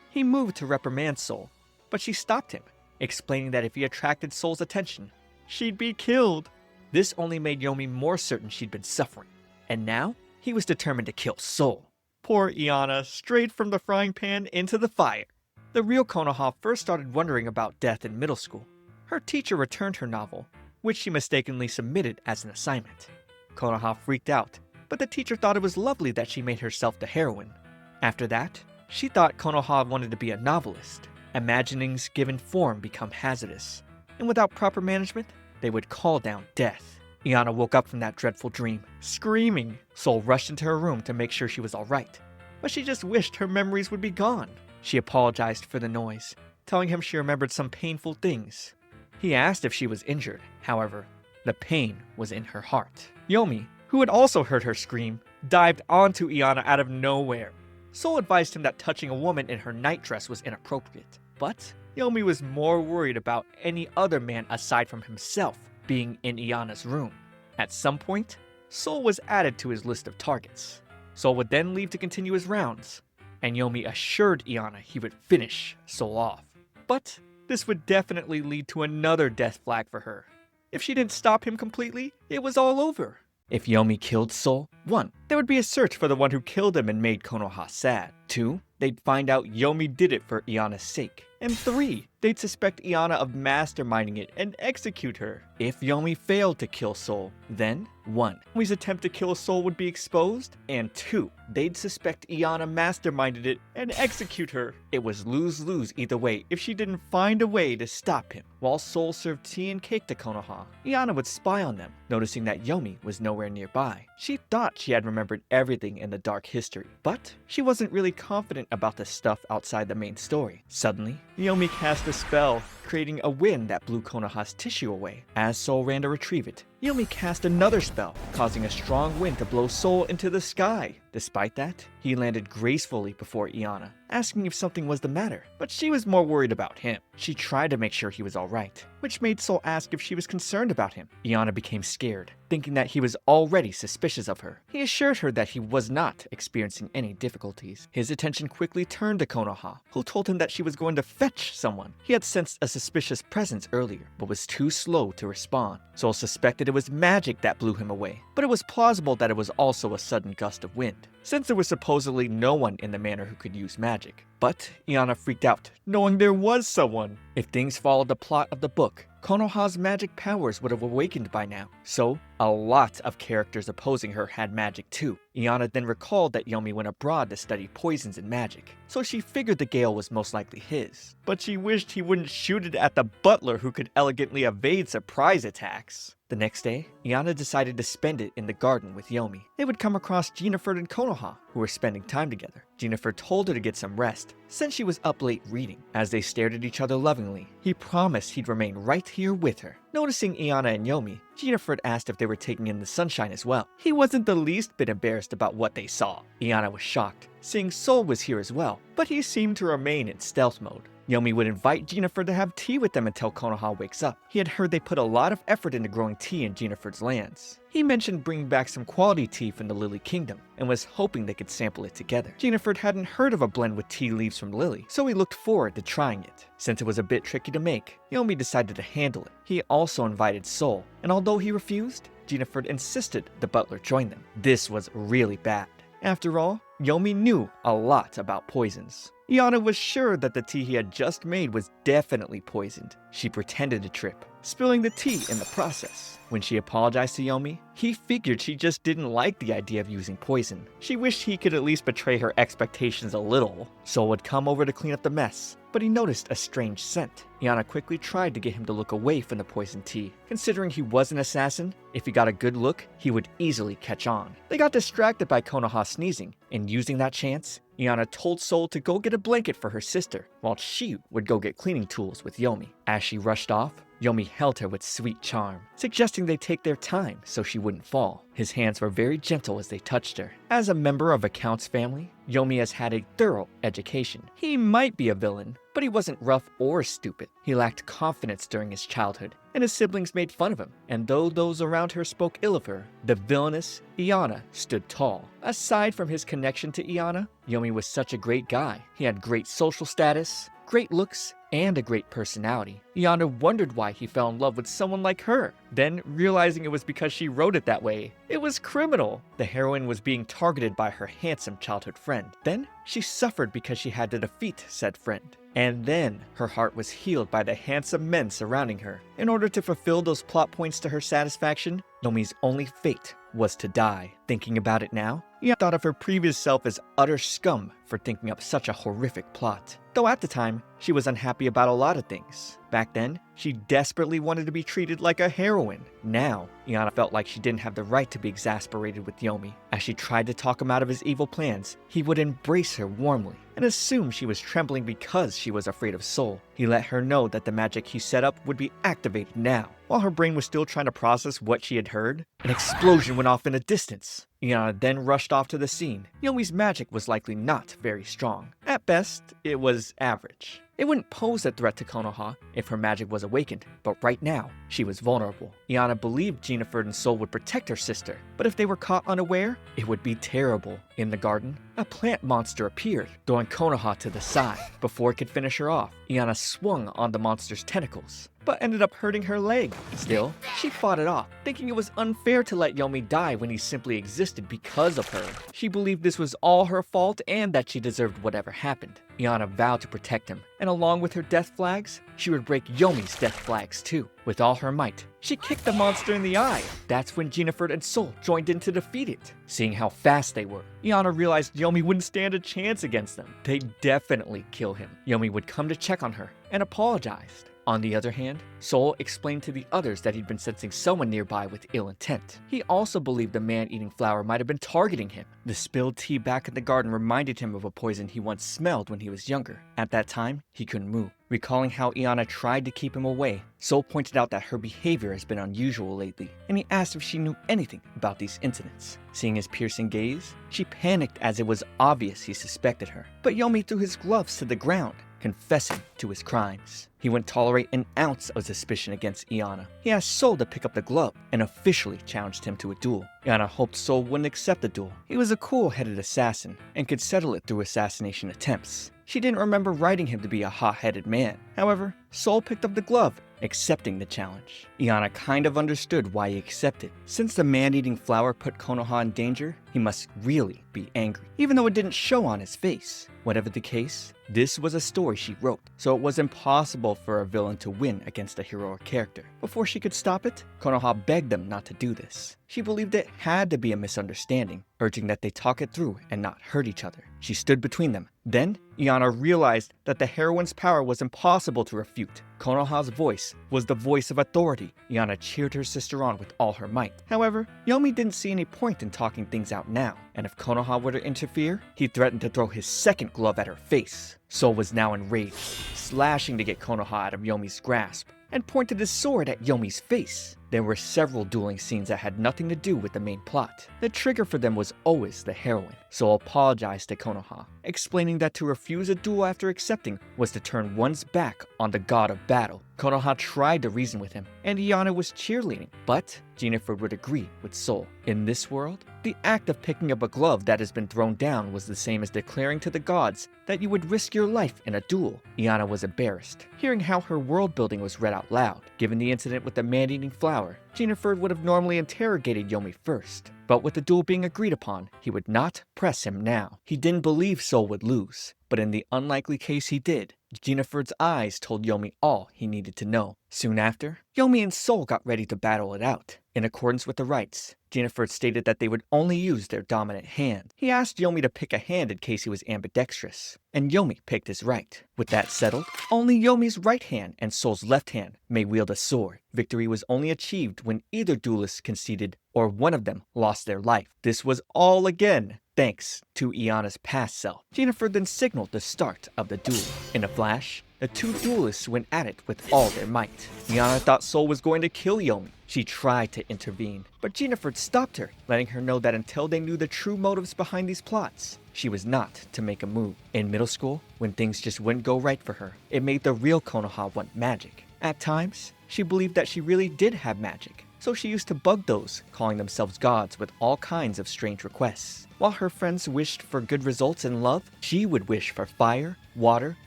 He moved to reprimand Sol, but she stopped him, explaining that if he attracted Sol's attention, she'd be killed. This only made Yomi more certain she'd been suffering, and now he was determined to kill Sol. Poor Iana, straight from the frying pan into the fire. The real Konoha first started wondering about death in middle school. Her teacher returned her novel, which she mistakenly submitted as an assignment. Konoha freaked out, but the teacher thought it was lovely that she made herself the heroine. After that, she thought Konoha wanted to be a novelist. Imaginings given form become hazardous, and without proper management, they would call down death. Iana woke up from that dreadful dream, screaming. Sol rushed into her room to make sure she was alright, but she just wished her memories would be gone. She apologized for the noise, telling him she remembered some painful things. He asked if she was injured. However, the pain was in her heart. Yomi, who had also heard her scream, dived onto Iana out of nowhere. Sol advised him that touching a woman in her nightdress was inappropriate, but Yomi was more worried about any other man aside from himself being in Iana's room. At some point, Sol was added to his list of targets. Sol would then leave to continue his rounds, and Yomi assured Iana he would finish Sol off. But this would definitely lead to another death flag for her. If she didn't stop him completely, it was all over. If Yomi killed Sol, 1. There would be a search for the one who killed him and made Konoha sad. 2. They'd find out Yomi did it for Iana's sake. And 3. They'd suspect Iana of masterminding it and execute her. If Yomi failed to kill Sol, then 1. Yomi's attempt to kill Sol would be exposed, and 2. They'd suspect Iana masterminded it and execute her. It was lose-lose either way if she didn't find a way to stop him. While Sol served tea and cake to Konoha, Iana would spy on them, noticing that Yomi was nowhere nearby. She thought she had remembered everything in the dark history, but she wasn't really confident about the stuff outside the main story. Suddenly, Yomi cast a spell, creating a wind that blew Konoha's tissue away. As Sol ran to retrieve it, Yomi cast another spell, causing a strong wind to blow Sol into the sky. Despite that, he landed gracefully before Iana, asking if something was the matter, but she was more worried about him. She tried to make sure he was alright, which made Sol ask if she was concerned about him. Iana became scared, thinking that he was already suspicious of her. He assured her that he was not experiencing any difficulties. His attention quickly turned to Konoha, who told him that she was going to fetch someone. He had sensed a suspicious presence earlier, but was too slow to respond. Sol suspected it was magic that blew him away, but it was plausible that it was also a sudden gust of wind, since there was supposedly no one in the manor who could use magic. But Iana freaked out, knowing there was someone. If things followed the plot of the book, Konoha's magic powers would have awakened by now. So, a lot of characters opposing her had magic too. Iana then recalled that Yomi went abroad to study poisons and magic, so she figured the gale was most likely his. But she wished he wouldn't shoot it at the butler who could elegantly evade surprise attacks. The next day, Iana decided to spend it in the garden with Yomi. They would come across Jennifer and Konoha, who were spending time together. Jennifer told her to get some rest, since she was up late reading. As they stared at each other lovingly, he promised he'd remain right here with her. Noticing Iana and Yomi, Jennifer asked if they were taking in the sunshine as well. He wasn't the least bit embarrassed about what they saw. Iana was shocked, seeing Sol was here as well, but he seemed to remain in stealth mode. Yomi would invite Jennifer to have tea with them until Konoha wakes up. He had heard they put a lot of effort into growing tea in Jennifer's lands. He mentioned bringing back some quality tea from the Lily Kingdom, and was hoping they could sample it together. Jennifer hadn't heard of a blend with tea leaves from Lily, so he looked forward to trying it. Since it was a bit tricky to make, Yomi decided to handle it. He also invited Sol, and although he refused, Jennifer insisted the butler join them. This was really bad. After all, Yomi knew a lot about poisons. Iana was sure that the tea he had just made was definitely poisoned. She pretended to trip, spilling the tea in the process. When she apologized to Yomi, he figured she just didn't like the idea of using poison. She wished he could at least betray her expectations a little. Sol would come over to clean up the mess, but he noticed a strange scent. Iana quickly tried to get him to look away from the poisoned tea. Considering he was an assassin, if he got a good look, he would easily catch on. They got distracted by Konoha sneezing, and using that chance, Iana told Sol to go get a blanket for her sister, while she would go get cleaning tools with Yomi. As she rushed off, Yomi held her with sweet charm, suggesting they take their time so she wouldn't fall. His hands were very gentle as they touched her. As a member of a Count's family, Yomi has had a thorough education. He might be a villain, but he wasn't rough or stupid. He lacked confidence during his childhood, and his siblings made fun of him. And though those around her spoke ill of her, the villainous Iana stood tall. Aside from his connection to Iana, Yomi was such a great guy. He had great social status, great looks, and a great personality. Iana wondered why he fell in love with someone like her. Then, realizing it was because she wrote it that way, it was criminal. The heroine was being targeted by her handsome childhood friend. Then, she suffered because she had to defeat said friend. And then, her heart was healed by the handsome men surrounding her. In order to fulfill those plot points to her satisfaction, Yomi's only fate was to die. Thinking about it now, Iana thought of her previous self as utter scum for thinking up such a horrific plot. Though at the time, she was unhappy about a lot of things. Back then, she desperately wanted to be treated like a heroine. Now, Iana felt like she didn't have the right to be exasperated with Yomi. As she tried to talk him out of his evil plans, he would embrace her warmly and assume she was trembling because she was afraid of Sol. He let her know that the magic he set up would be activated now. While her brain was still trying to process what she had heard, an explosion went off in the distance. Iana then rushed off to the scene. Yomi's magic was likely not very strong. At best, it was average. It wouldn't pose a threat to Konoha if her magic was awakened, but right now, she was vulnerable. Iana believed Jennifer and Sol would protect her sister, but if they were caught unaware, it would be terrible. In the garden, a plant monster appeared, throwing Konoha to the side. Before it could finish her off, Iana swung on the monster's tentacles, but ended up hurting her leg. Still, she fought it off, thinking it was unfair to let Yomi die when he simply existed because of her. She believed this was all her fault and that she deserved whatever happened. Iana vowed to protect him, and along with her death flags, she would break Yomi's death flags too. With all her might, she kicked the monster in the eye. That's when Jennifer and Sol joined in to defeat it. Seeing how fast they were, Iana realized Yomi wouldn't stand a chance against them. They'd definitely kill him. Yomi would come to check on her and apologized, On the other hand, Sol explained to the others that he'd been sensing someone nearby with ill intent. He also believed the man-eating flower might have been targeting him. The spilled tea back in the garden reminded him of a poison he once smelled when he was younger. At that time, he couldn't move. Recalling how Iana tried to keep him away, Sol pointed out that her behavior has been unusual lately, and he asked if she knew anything about these incidents. Seeing his piercing gaze, she panicked as it was obvious he suspected her. But Yomi threw his gloves to the ground, confessing to his crimes. He wouldn't tolerate an ounce of suspicion against Iana. He asked Sol to pick up the glove and officially challenged him to a duel. Iana hoped Sol wouldn't accept the duel. He was a cool-headed assassin and could settle it through assassination attempts. She didn't remember writing him to be a hot-headed man. However, Sol picked up the glove, accepting the challenge. Iana kind of understood why he accepted. Since the man-eating flower put Konoha in danger, he must really be angry, even though it didn't show on his face. Whatever the case, this was a story she wrote, so it was impossible for a villain to win against a heroic character. Before she could stop it, Konoha begged them not to do this. She believed it had to be a misunderstanding, urging that they talk it through and not hurt each other. She stood between them. Then, Iana realized that the heroine's power was impossible to refute. Konoha's voice was the voice of authority. Iana cheered her sister on with all her might. However, Yomi didn't see any point in talking things out now, and if Konoha were to interfere, he threatened to throw his second glove at her face. Sol was now enraged, slashing to get Konoha out of Yomi's grasp, and pointed his sword at Yomi's face. There were several dueling scenes that had nothing to do with the main plot. The trigger for them was always the heroine, so apologized to Konoha, explaining that to refuse a duel after accepting was to turn one's back on the god of battle. Konoha tried to reason with him, and Iana was cheerleading, but Jennifer would agree with Sol. In this world, the act of picking up a glove that has been thrown down was the same as declaring to the gods that you would risk your life in a duel. Iana was embarrassed, hearing how her world building was read out loud. Given the incident with the man-eating flower, Jennifer would have normally interrogated Yomi first, but with the duel being agreed upon, he would not press him now. He didn't believe Sol would lose, but in the unlikely case he did, Jennifer's eyes told Yomi all he needed to know. Soon after, Yomi and Sol got ready to battle it out. In accordance with the rites, Jennifer stated that they would only use their dominant hand. He asked Yomi to pick a hand in case he was ambidextrous, and Yomi picked his right. With that settled, only Yomi's right hand and Sol's left hand may wield a sword. Victory was only achieved when either duelist conceded or one of them lost their life. This was all again thanks to Iana's past self. Jennifer then signaled the start of the duel. In a flash, the two duelists went at it with all their might. Iana thought Sol was going to kill Yomi. She tried to intervene, but Jennifer stopped her, letting her know that until they knew the true motives behind these plots, she was not to make a move. In middle school, when things just wouldn't go right for her, it made the real Konoha want magic. At times, she believed that she really did have magic, so she used to bug those calling themselves gods with all kinds of strange requests. While her friends wished for good results in love, she would wish for fire, water,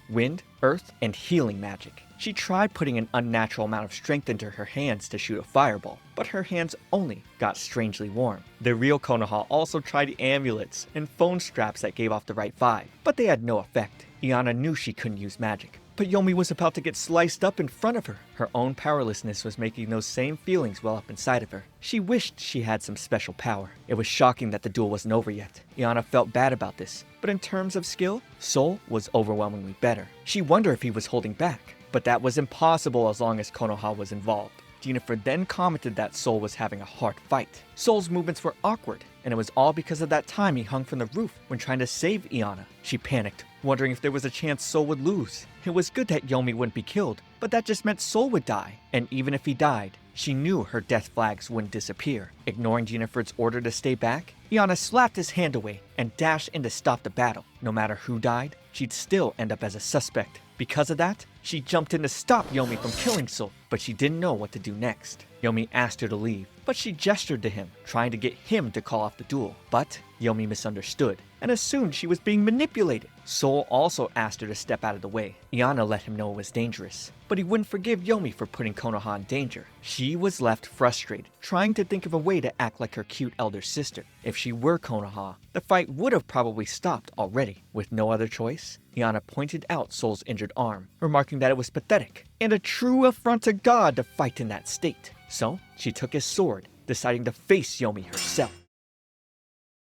wind, earth, and healing magic. She tried putting an unnatural amount of strength into her hands to shoot a fireball, but her hands only got strangely warm. The real Konoha also tried amulets and phone straps that gave off the right vibe, but they had no effect. Iana knew she couldn't use magic, but Yomi was about to get sliced up in front of her. Her own powerlessness was making those same feelings well up inside of her. She wished she had some special power. It was shocking that the duel wasn't over yet. Iana felt bad about this, but in terms of skill, Sol was overwhelmingly better. She wondered if he was holding back, but that was impossible as long as Konoha was involved. Jennifer then commented that Sol was having a hard fight. Sol's movements were awkward, and it was all because of that time he hung from the roof when trying to save Iana. She panicked, wondering if there was a chance Sol would lose. It was good that Yomi wouldn't be killed, but that just meant Sol would die. And even if he died, she knew her death flags wouldn't disappear. Ignoring Jennifer's order to stay back, Iana slapped his hand away and dashed in to stop the battle. No matter who died, she'd still end up as a suspect. Because of that, she jumped in to stop Yomi from killing Sol, but she didn't know what to do next. Yomi asked her to leave, but she gestured to him, trying to get him to call off the duel. But Yomi misunderstood and assumed she was being manipulated. Sol also asked her to step out of the way. Iana let him know it was dangerous, but he wouldn't forgive Yomi for putting Konoha in danger. She was left frustrated, trying to think of a way to act like her cute elder sister. If she were Konoha, the fight would have probably stopped already. With no other choice, Iana pointed out Sol's injured arm, remarking that it was pathetic and a true affront to God to fight in that state. So she took his sword, deciding to face Yomi herself.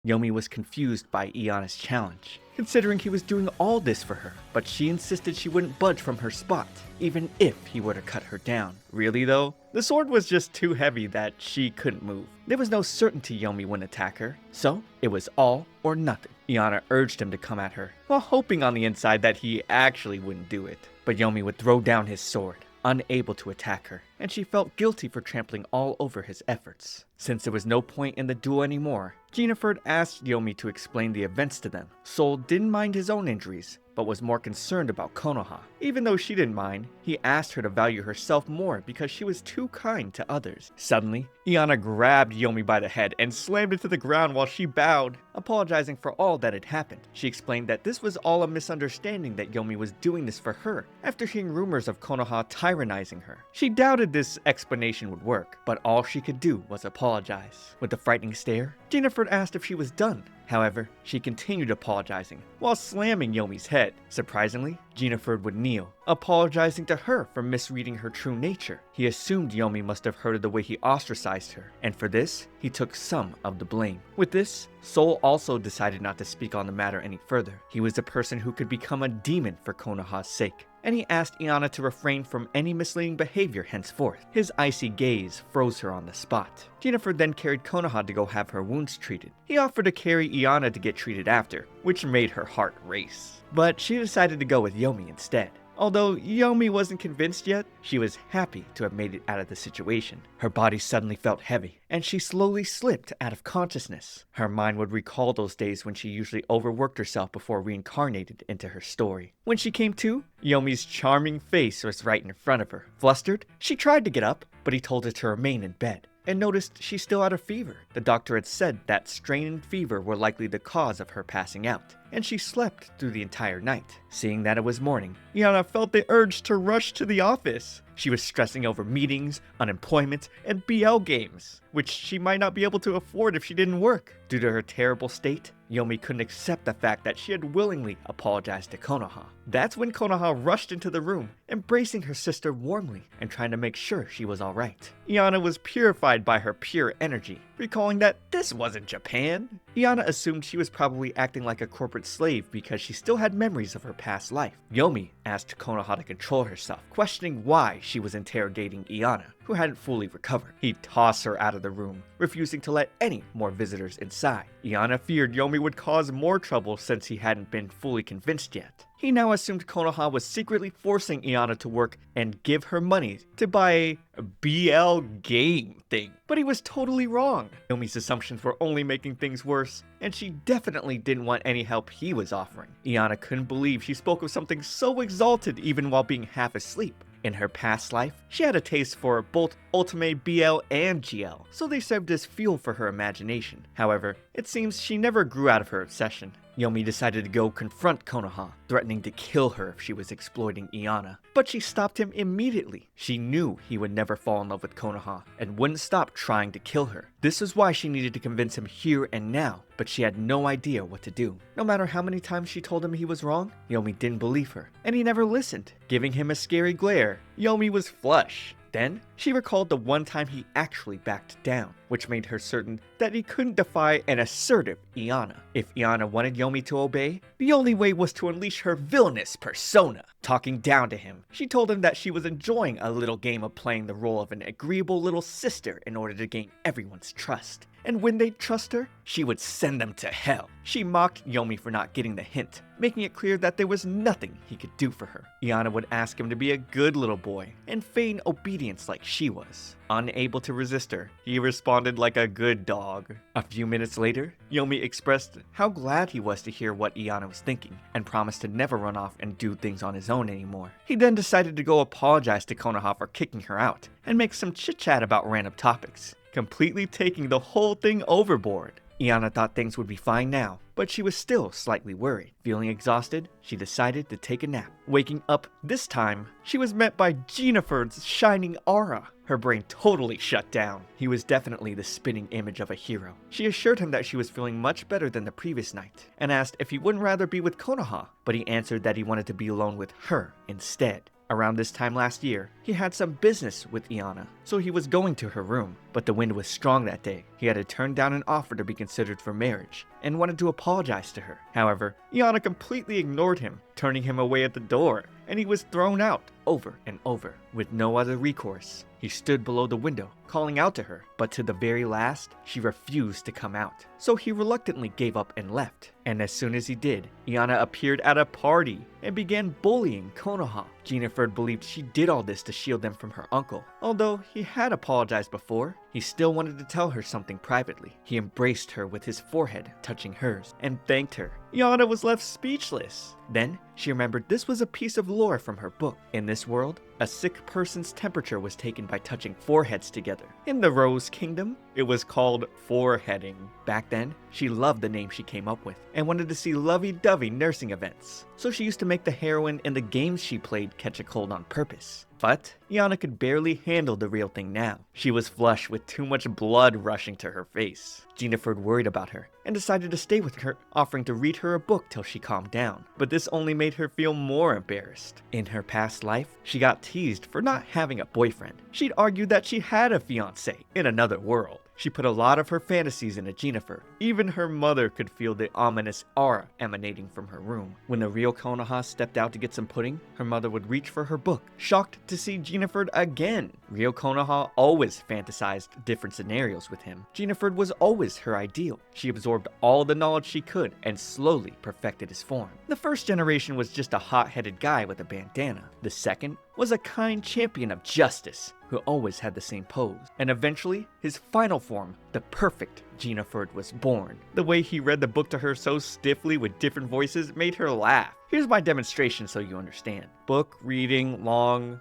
Yomi was confused by Iana's challenge, considering he was doing all this for her, but she insisted she wouldn't budge from her spot, even if he were to cut her down. Really though, the sword was just too heavy that she couldn't move. There was no certainty Yomi wouldn't attack her, so it was all or nothing. Iana urged him to come at her, while hoping on the inside that he actually wouldn't do it. But Yomi would throw down his sword, unable to attack her, and she felt guilty for trampling all over his efforts. Since there was no point in the duel anymore, Jennifer asked Yomi to explain the events to them. Sol didn't mind his own injuries, but was more concerned about Konoha. Even though she didn't mind, he asked her to value herself more because she was too kind to others. Suddenly, Iana grabbed Yomi by the head and slammed it to the ground while she bowed, apologizing for all that had happened. She explained that this was all a misunderstanding, that Yomi was doing this for her after hearing rumors of Konoha tyrannizing her. She doubted this explanation would work, but all she could do was apologize. With a frightening stare, Jennifer asked if she was done. However, she continued apologizing while slamming Yomi's head. Surprisingly, Jennifer would kneel, apologizing to her for misreading her true nature. He assumed Yomi must have heard of the way he ostracized her, and for this, he took some of the blame. With this, Sol also decided not to speak on the matter any further. He was the person who could become a demon for Konoha's sake, and he asked Iana to refrain from any misleading behavior henceforth. His icy gaze froze her on the spot. Jennifer then carried Konoha to go have her wounds treated. He offered to carry Iana to get treated after, which made her heart race. But she decided to go with Yomi instead. Although Yomi wasn't convinced yet, she was happy to have made it out of the situation. Her body suddenly felt heavy, and she slowly slipped out of consciousness. Her mind would recall those days when she usually overworked herself before reincarnated into her story. When she came to, Yomi's charming face was right in front of her. Flustered, she tried to get up, but he told her to remain in bed, and noticed she still had a fever. The doctor had said that strain and fever were likely the cause of her passing out, and she slept through the entire night. Seeing that it was morning, Iana felt the urge to rush to the office. She was stressing over meetings, unemployment, and BL games, which she might not be able to afford if she didn't work. Due to her terrible state, Yomi couldn't accept the fact that she had willingly apologized to Konoha. That's when Konoha rushed into the room, embracing her sister warmly and trying to make sure she was alright. Iana was purified by her pure energy, recalling that this wasn't Japan. Iana assumed she was probably acting like a corporate slave because she still had memories of her past life. Yomi asked Konoha to control herself, questioning why she was interrogating Iana, who hadn't fully recovered. He tossed her out of the room, refusing to let any more visitors inside. Iana feared Yomi would cause more trouble since he hadn't been fully convinced yet. He now assumed Konoha was secretly forcing Iana to work and give her money to buy a BL game thing. But he was totally wrong. Yomi's assumptions were only making things worse, and she definitely didn't want any help he was offering. Iana couldn't believe she spoke of something so exalted even while being half asleep. In her past life, she had a taste for both Ultimate BL and GL, so they served as fuel for her imagination. However, it seems she never grew out of her obsession. Yomi decided to go confront Konoha, threatening to kill her if she was exploiting Iana. But she stopped him immediately. She knew he would never fall in love with Konoha and wouldn't stop trying to kill her. This is why she needed to convince him here and now, but she had no idea what to do. No matter how many times she told him he was wrong, Yomi didn't believe her, and he never listened. Giving him a scary glare, Yomi was flush. Then, she recalled the one time he actually backed down, which made her certain that he couldn't defy an assertive Iana. If Iana wanted Yomi to obey, the only way was to unleash her villainous persona. Talking down to him, she told him that she was enjoying a little game of playing the role of an agreeable little sister in order to gain everyone's trust. And when they'd trust her, she would send them to hell. She mocked Yomi for not getting the hint, making it clear that there was nothing he could do for her. Iana would ask him to be a good little boy and feign obedience like she was. Unable to resist her, he responded like a good dog. A few minutes later, Yomi expressed how glad he was to hear what Iana was thinking, and promised to never run off and do things on his own anymore. He then decided to go apologize to Konoha for kicking her out, and make some chit-chat about random topics, completely taking the whole thing overboard. Iana thought things would be fine now, but she was still slightly worried. Feeling exhausted, she decided to take a nap. Waking up this time, she was met by Jennifer's shining aura. Her brain totally shut down. He was definitely the spinning image of a hero. She assured him that she was feeling much better than the previous night, and asked if he wouldn't rather be with Konoha, but he answered that he wanted to be alone with her instead. Around this time last year, he had some business with Iana, so he was going to her room, but the wind was strong that day. He had to turn down an offer to be considered for marriage, and wanted to apologize to her. However, Iana completely ignored him, turning him away at the door, and he was thrown out over and over. With no other recourse, he stood below the window, calling out to her, but to the very last, she refused to come out. So he reluctantly gave up and left. And as soon as he did, Iana appeared at a party and began bullying Konoha. Jinifred believed she did all this to shield them from her uncle. Although he had apologized before, he still wanted to tell her something privately. He embraced her with his forehead touching hers and thanked her. Iana was left speechless. Then she remembered this was a piece of lore from her book. In this world, a sick person's temperature was taken by touching foreheads together. In the Rose Kingdom, it was called foreheading. Back then, she loved the name she came up with and wanted to see lovey-dovey nursing events. So she used to make the heroine in the games she played catch a cold on purpose. But Iana could barely handle the real thing now. She was flushed with too much blood rushing to her face. Jinifred worried about her and decided to stay with her, offering to read her a book till she calmed down. But this only made her feel more embarrassed. In her past life, she got teased for not having a boyfriend. She'd argued that she had a fiancé in another world. She put a lot of her fantasies into Jinifred. Even her mother could feel the ominous aura emanating from her room. When the real Konoha stepped out to get some pudding, her mother would reach for her book, shocked to see Jinifred again. Real Konoha always fantasized different scenarios with him. Jinifred was always her ideal. She absorbed all the knowledge she could and slowly perfected his form. The first generation was just a hot-headed guy with a bandana. The second was a kind champion of justice who always had the same pose. And eventually, his final form, the perfect Jinifred, was born. The way he read the book to her so stiffly with different voices made her laugh. Here's my demonstration so you understand. Book reading long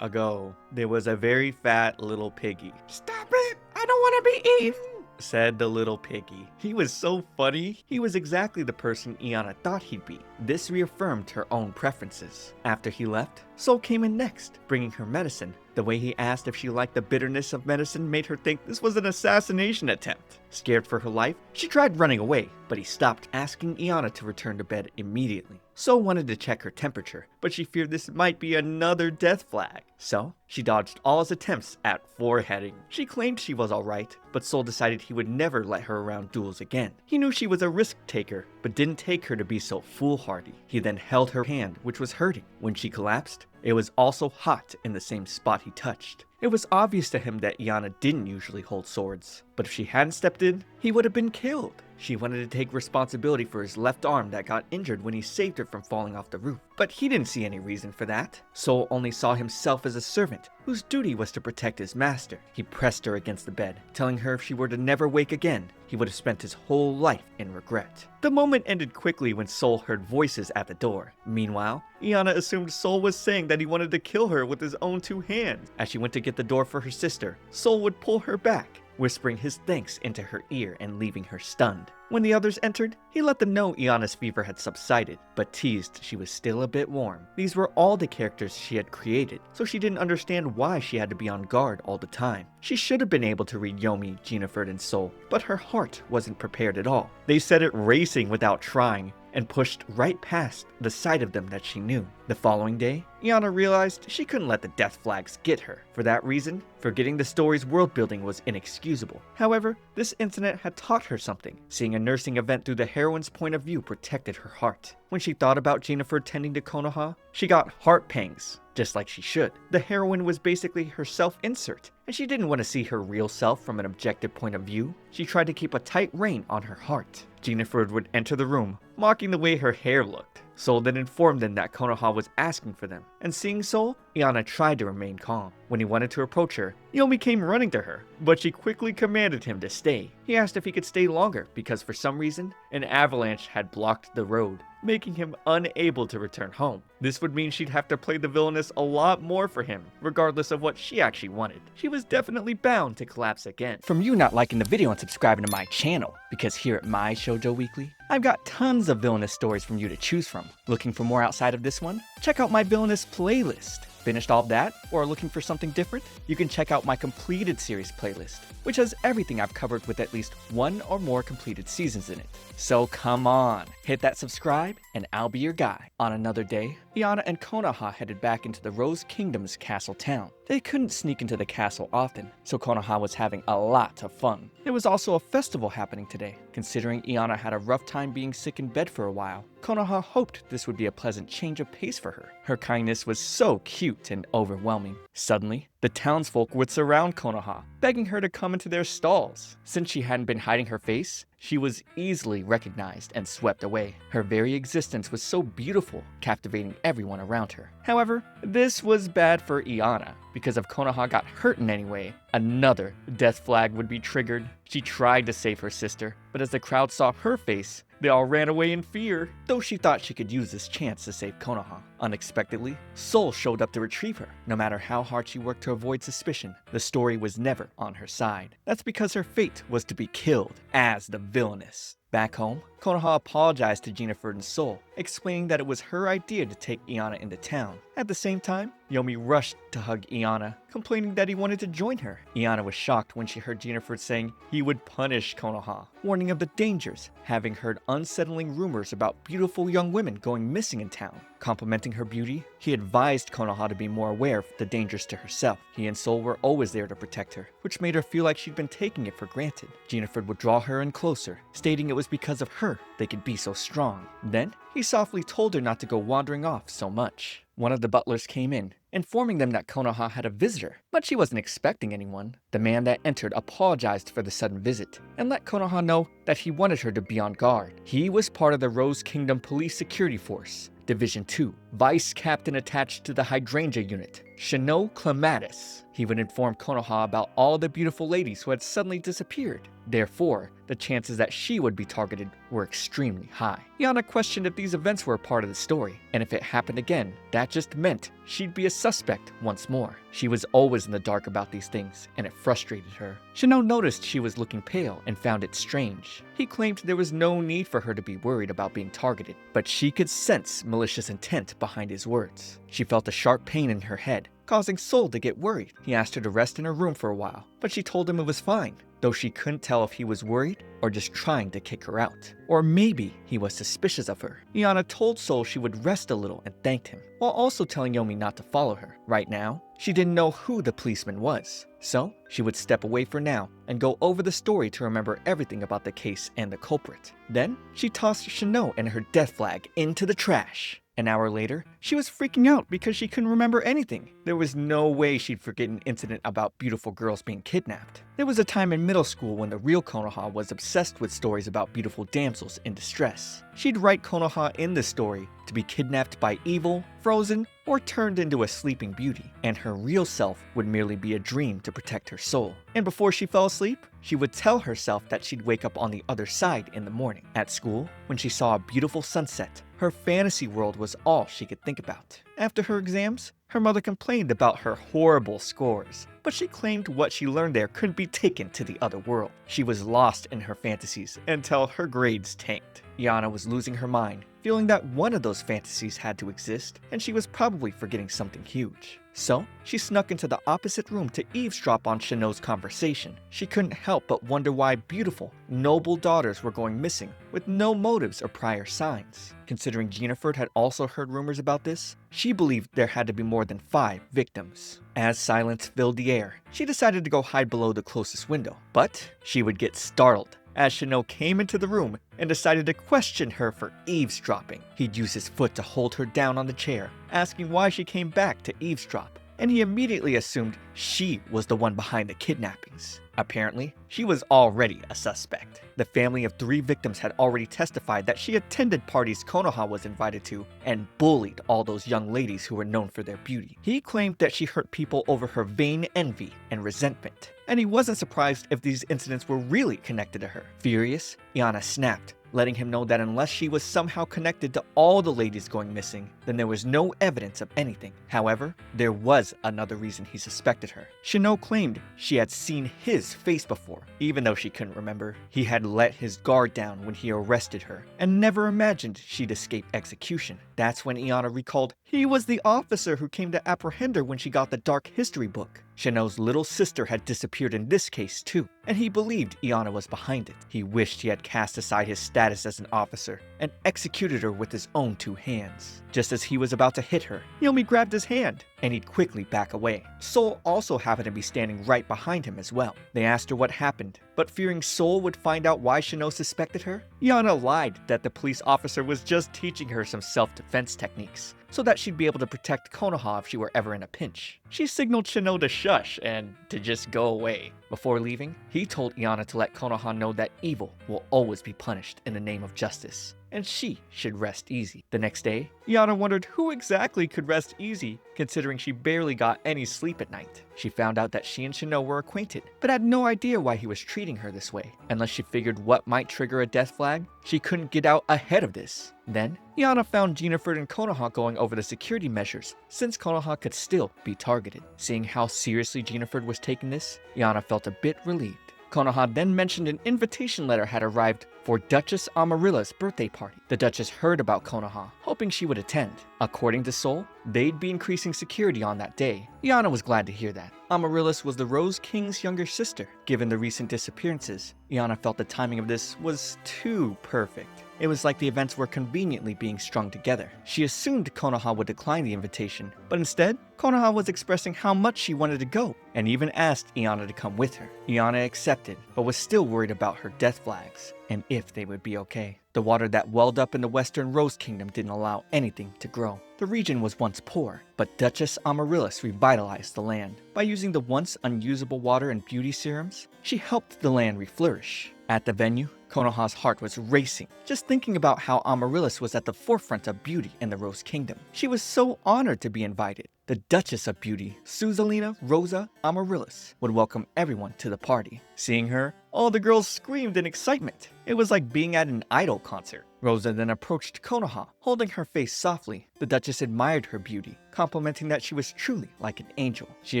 ago. There was a very fat little piggy. "Stop it! I don't want to be eaten!" said the little piggy. He was so funny. He was exactly the person Iana thought he'd be. This reaffirmed her own preferences. After he left, Sol came in next, bringing her medicine. The way he asked if she liked the bitterness of medicine made her think this was an assassination attempt. Scared for her life, she tried running away, but he stopped, asking Iana to return to bed immediately. Sol wanted to check her temperature, but she feared this might be another death flag. So, she dodged all his attempts at foreheading. She claimed she was alright, but Sol decided he would never let her around duels again. He knew she was a risk taker, but didn't take her to be so foolhardy. He then held her hand, which was hurting. When she collapsed, it was also hot in the same spot he touched. It was obvious to him that Iana didn't usually hold swords, but if she hadn't stepped in, he would have been killed. She wanted to take responsibility for his left arm that got injured when he saved her from falling off the roof. But he didn't see any reason for that. Sol only saw himself as a servant, whose duty was to protect his master. He pressed her against the bed, telling her if she were to never wake again, he would have spent his whole life in regret. The moment ended quickly when Sol heard voices at the door. Meanwhile, Iana assumed Sol was saying that he wanted to kill her with his own two hands. As she went to get the door for her sister, Sol would pull her back, whispering his thanks into her ear and leaving her stunned. When the others entered, he let them know Iana's fever had subsided, but teased she was still a bit warm. These were all the characters she had created, so she didn't understand why she had to be on guard all the time. She should have been able to read Yomi, Jinifred, and Sol, but her heart wasn't prepared at all. They set it racing without trying, and pushed right past the side of them that she knew. The following day, Iana realized she couldn't let the death flags get her. For that reason, forgetting the story's world building was inexcusable. However, this incident had taught her something. Seeing a nursing event through the heroine's point of view protected her heart. When she thought about Jinifred tending to Konoha, she got heart pangs, just like she should. The heroine was basically her self-insert, and she didn't want to see her real self from an objective point of view. She tried to keep a tight rein on her heart. Jinifred would enter the room, mocking the way her hair looked. Sol then informed them that Konoha was asking for them, and seeing Sol, Iana tried to remain calm. When he wanted to approach her, Yomi came running to her, but she quickly commanded him to stay. He asked if he could stay longer because for some reason, an avalanche had blocked the road, making him unable to return home. This would mean she'd have to play the villainess a lot more for him, regardless of what she actually wanted. She was definitely bound to collapse again. From you not liking the video and subscribing to my channel, because here at my Shoujo Weekly, I've got tons of villainous stories from you to choose from. Looking for more outside of this one? Check out my villainous playlist. Finished all that or are looking for something different? You can check out my completed series playlist, which has everything I've covered with at least one or more completed seasons in it. So come on, hit that subscribe and I'll be your guy. On another day, Iana and Konoha headed back into the Rose Kingdom's castle town. They couldn't sneak into the castle often, so Konoha was having a lot of fun. There was also a festival happening today. Considering Iana had a rough time being sick in bed for a while, Konoha hoped this would be a pleasant change of pace for her. Her kindness was so cute and overwhelming. Suddenly, the townsfolk would surround Konoha, begging her to come into their stalls. Since she hadn't been hiding her face, she was easily recognized and swept away. Her very existence was so beautiful, captivating everyone around her. However, this was bad for Iana, because if Konoha got hurt in any way, another death flag would be triggered. She tried to save her sister, but as the crowd saw her face, they all ran away in fear, though she thought she could use this chance to save Konoha. Unexpectedly, Soul showed up to retrieve her. No matter how hard she worked to avoid suspicion, the story was never on her side. That's because her fate was to be killed as the villainess. Back home, Konoha apologized to Jennifer and Soul, explaining that it was her idea to take Iana into town. At the same time, Yomi rushed to hug Iana, complaining that he wanted to join her. Iana was shocked when she heard Jennifer saying he would punish Konoha, warning of the dangers, having heard unsettling rumors about beautiful young women going missing in town. Complimenting her beauty, he advised Konoha to be more aware of the dangers to herself. He and Soul were always there to protect her, which made her feel like she'd been taking it for granted. Jennifer would draw her in closer, stating it was because of her they could be so strong. Then, he softly told her not to go wandering off so much. One of the butlers came in, informing them that Konoha had a visitor, but she wasn't expecting anyone. The man that entered apologized for the sudden visit, and let Konoha know that he wanted her to be on guard. He was part of the Rose Kingdom Police Security Force, Division 2, Vice Captain attached to the Hydrangea Unit, Shino Clematis. He would inform Konoha about all the beautiful ladies who had suddenly disappeared. Therefore, the chances that she would be targeted were extremely high. Iana questioned if these events were a part of the story, and if it happened again, that just meant she'd be a suspect once more. She was always in the dark about these things, and it frustrated her. Shino noticed she was looking pale and found it strange. He claimed there was no need for her to be worried about being targeted, but she could sense malicious intent behind his words. She felt a sharp pain in her head, causing Soul to get worried. He asked her to rest in her room for a while, but she told him it was fine, though she couldn't tell if he was worried or just trying to kick her out. Or maybe he was suspicious of her. Iana told Soul she would rest a little and thanked him, while also telling Yomi not to follow her. Right now, she didn't know who the policeman was, so she would step away for now and go over the story to remember everything about the case and the culprit. Then, she tossed Shino and her death flag into the trash. An hour later, she was freaking out because she couldn't remember anything. There was no way she'd forget an incident about beautiful girls being kidnapped. There was a time in middle school when the real Konoha was obsessed with stories about beautiful damsels in distress. She'd write Konoha in the story to be kidnapped by evil, frozen, or turned into a sleeping beauty, and her real self would merely be a dream to protect her soul. And before she fell asleep, she would tell herself that she'd wake up on the other side in the morning. At school, when she saw a beautiful sunset, her fantasy world was all she could think about. After her exams, her mother complained about her horrible scores, but she claimed what she learned there couldn't be taken to the other world. She was lost in her fantasies until her grades tanked. Iana was losing her mind, feeling that one of those fantasies had to exist, and she was probably forgetting something huge. So, she snuck into the opposite room to eavesdrop on Shino's conversation. She couldn't help but wonder why beautiful, noble daughters were going missing, with no motives or prior signs. Considering Jennifer had also heard rumors about this, she believed there had to be more than 5 victims. As silence filled the air, she decided to go hide below the closest window. But she would get startled as Shino came into the room and decided to question her for eavesdropping. He'd use his foot to hold her down on the chair, asking why she came back to eavesdrop, and he immediately assumed she was the one behind the kidnappings. Apparently, she was already a suspect. The family of 3 victims had already testified that she attended parties Konoha was invited to and bullied all those young ladies who were known for their beauty. He claimed that she hurt people over her vain envy and resentment, and he wasn't surprised if these incidents were really connected to her. Furious, Iana snapped, letting him know that unless she was somehow connected to all the ladies going missing, then there was no evidence of anything. However, there was another reason he suspected her. Shino claimed she had seen his face before, even though she couldn't remember. He had let his guard down when he arrested her, and never imagined she'd escape execution. That's when Iana recalled he was the officer who came to apprehend her when she got the dark history book. Shino's little sister had disappeared in this case too, and he believed Iana was behind it. He wished he had cast aside his status as an officer and executed her with his own 2 hands. Just as he was about to hit her, Yomi grabbed his hand, and he'd quickly back away. Soul also happened to be standing right behind him as well. They asked her what happened, but fearing Soul would find out why Shino suspected her, Iana lied that the police officer was just teaching her some self-defense techniques, so that she'd be able to protect Konoha if she were ever in a pinch. She signaled Shino to shush and to just go away. Before leaving, he told Iana to let Konoha know that evil will always be punished in the name of justice, and she should rest easy. The next day, Iana wondered who exactly could rest easy, considering she barely got any sleep at night. She found out that she and Shino were acquainted, but had no idea why he was treating her this way. Unless she figured what might trigger a death flag, she couldn't get out ahead of this. Then, Iana found Jennifer and Konoha going over the security measures, since Konoha could still be targeted. Seeing how seriously Jennifer was taking this, Iana felt a bit relieved. Konoha then mentioned an invitation letter had arrived for Duchess Amarilla's birthday party. The Duchess heard about Konoha, hoping she would attend. According to Soul, they'd be increasing security on that day. Iana was glad to hear that. Amaryllis was the Rose King's younger sister. Given the recent disappearances, Iana felt the timing of this was too perfect. It was like the events were conveniently being strung together. She assumed Konoha would decline the invitation, but instead, Konoha was expressing how much she wanted to go, and even asked Iana to come with her. Iana accepted, but was still worried about her death flags, and if they would be okay. The water that welled up in the Western Rose Kingdom didn't allow anything to grow. The region was once poor, but Duchess Amaryllis revitalized the land. By using the once unusable water and beauty serums, she helped the land reflourish. At the venue, Konoha's heart was racing, just thinking about how Amaryllis was at the forefront of beauty in the Rose Kingdom. She was so honored to be invited. The Duchess of Beauty, Susalina Rosa Amaryllis, would welcome everyone to the party. Seeing her, all the girls screamed in excitement. It was like being at an idol concert. Rosa then approached Konoha, holding her face softly. The Duchess admired her beauty, complimenting that she was truly like an angel. She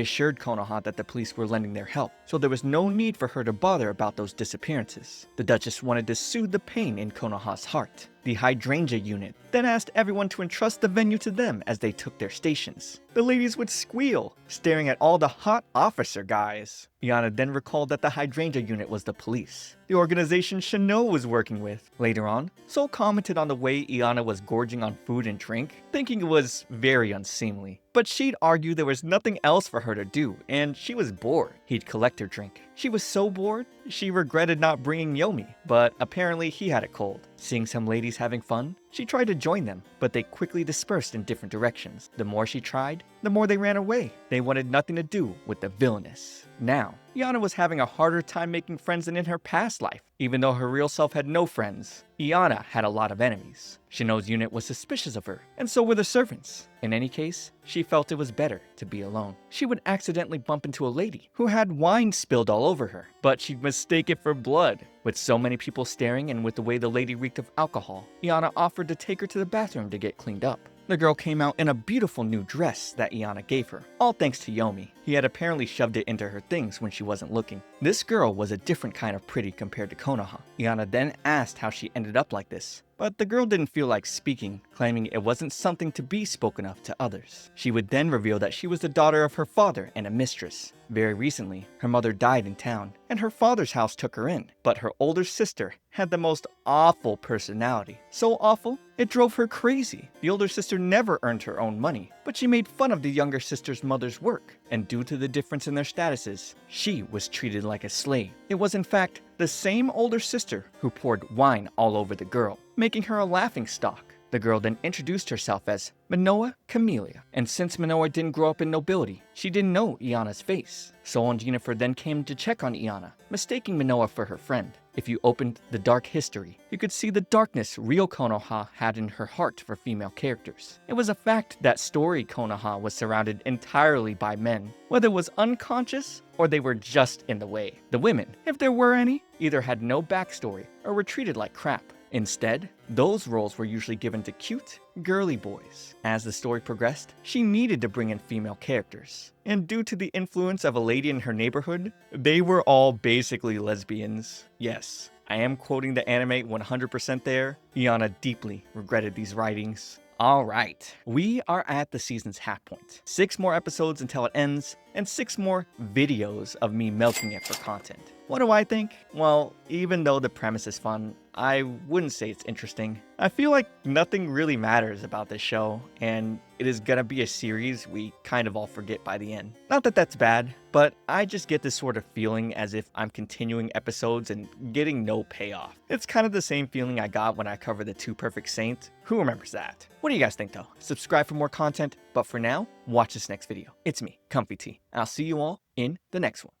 assured Konoha that the police were lending their help, so there was no need for her to bother about those disappearances. The Duchess wanted to soothe the pain in Konoha's heart. The Hydrangea unit then asked everyone to entrust the venue to them as they took their stations. The ladies would squeal, staring at all the hot officer guys. Iana then recalled that the Hydrangea unit was the police, the organization Shino was working with. Later on, Soul commented on the way Iana was gorging on food and drink, thinking it was very unseemly. But she'd argue there was nothing else for her to do, and she was bored. He'd collect her drink. She was so bored, she regretted not bringing Yomi, but apparently he had a cold. Seeing some ladies having fun, she tried to join them, but they quickly dispersed in different directions. The more she tried, the more they ran away. They wanted nothing to do with the villainess. Now, Iana was having a harder time making friends than in her past life. Even though her real self had no friends, Iana had a lot of enemies. Shino's unit was suspicious of her, and so were the servants. In any case, she felt it was better to be alone. She would accidentally bump into a lady who had wine spilled all over her, but she'd mistake it for blood. With so many people staring and with the way the lady reeked of alcohol, Iana offered to take her to the bathroom to get cleaned up. The girl came out in a beautiful new dress that Iana gave her, all thanks to Yomi. He had apparently shoved it into her things when she wasn't looking. This girl was a different kind of pretty compared to Konoha. Iana then asked how she ended up like this, but the girl didn't feel like speaking, claiming it wasn't something to be spoken of to others. She would then reveal that she was the daughter of her father and a mistress. Very recently, her mother died in town, and her father's house took her in, but her older sister had the most awful personality. So awful, it drove her crazy. The older sister never earned her own money, but she made fun of the younger sister's mother's work, and due to the difference in their statuses, she was treated like a slave. It was in fact the same older sister who poured wine all over the girl, making her a laughingstock. The girl then introduced herself as Manoa Camellia, and since Manoa didn't grow up in nobility, she didn't know Iana's face. Soul and Jennifer then came to check on Iana, mistaking Manoa for her friend. If you opened the dark history, you could see the darkness real Konoha had in her heart for female characters. It was a fact that story Konoha was surrounded entirely by men, whether it was unconscious or they were just in the way. The women, if there were any, either had no backstory or were treated like crap. Instead, those roles were usually given to cute, girly boys. As the story progressed, she needed to bring in female characters. And due to the influence of a lady in her neighborhood, they were all basically lesbians. Yes, I am quoting the anime 100% there. Iana deeply regretted these writings. Alright, we are at the season's half point. 6 more episodes until it ends, and 6 more videos of me milking it for content. What do I think? Well, even though the premise is fun, I wouldn't say it's interesting. I feel like nothing really matters about this show, and it is gonna be a series we kind of all forget by the end. Not that that's bad, but I just get this sort of feeling as if I'm continuing episodes and getting no payoff. It's kind of the same feeling I got when I covered the 2 Perfect Saints. Who remembers that? What do you guys think though? Subscribe for more content, but for now, watch this next video. It's me, ComfyTea. I'll see you all in the next one.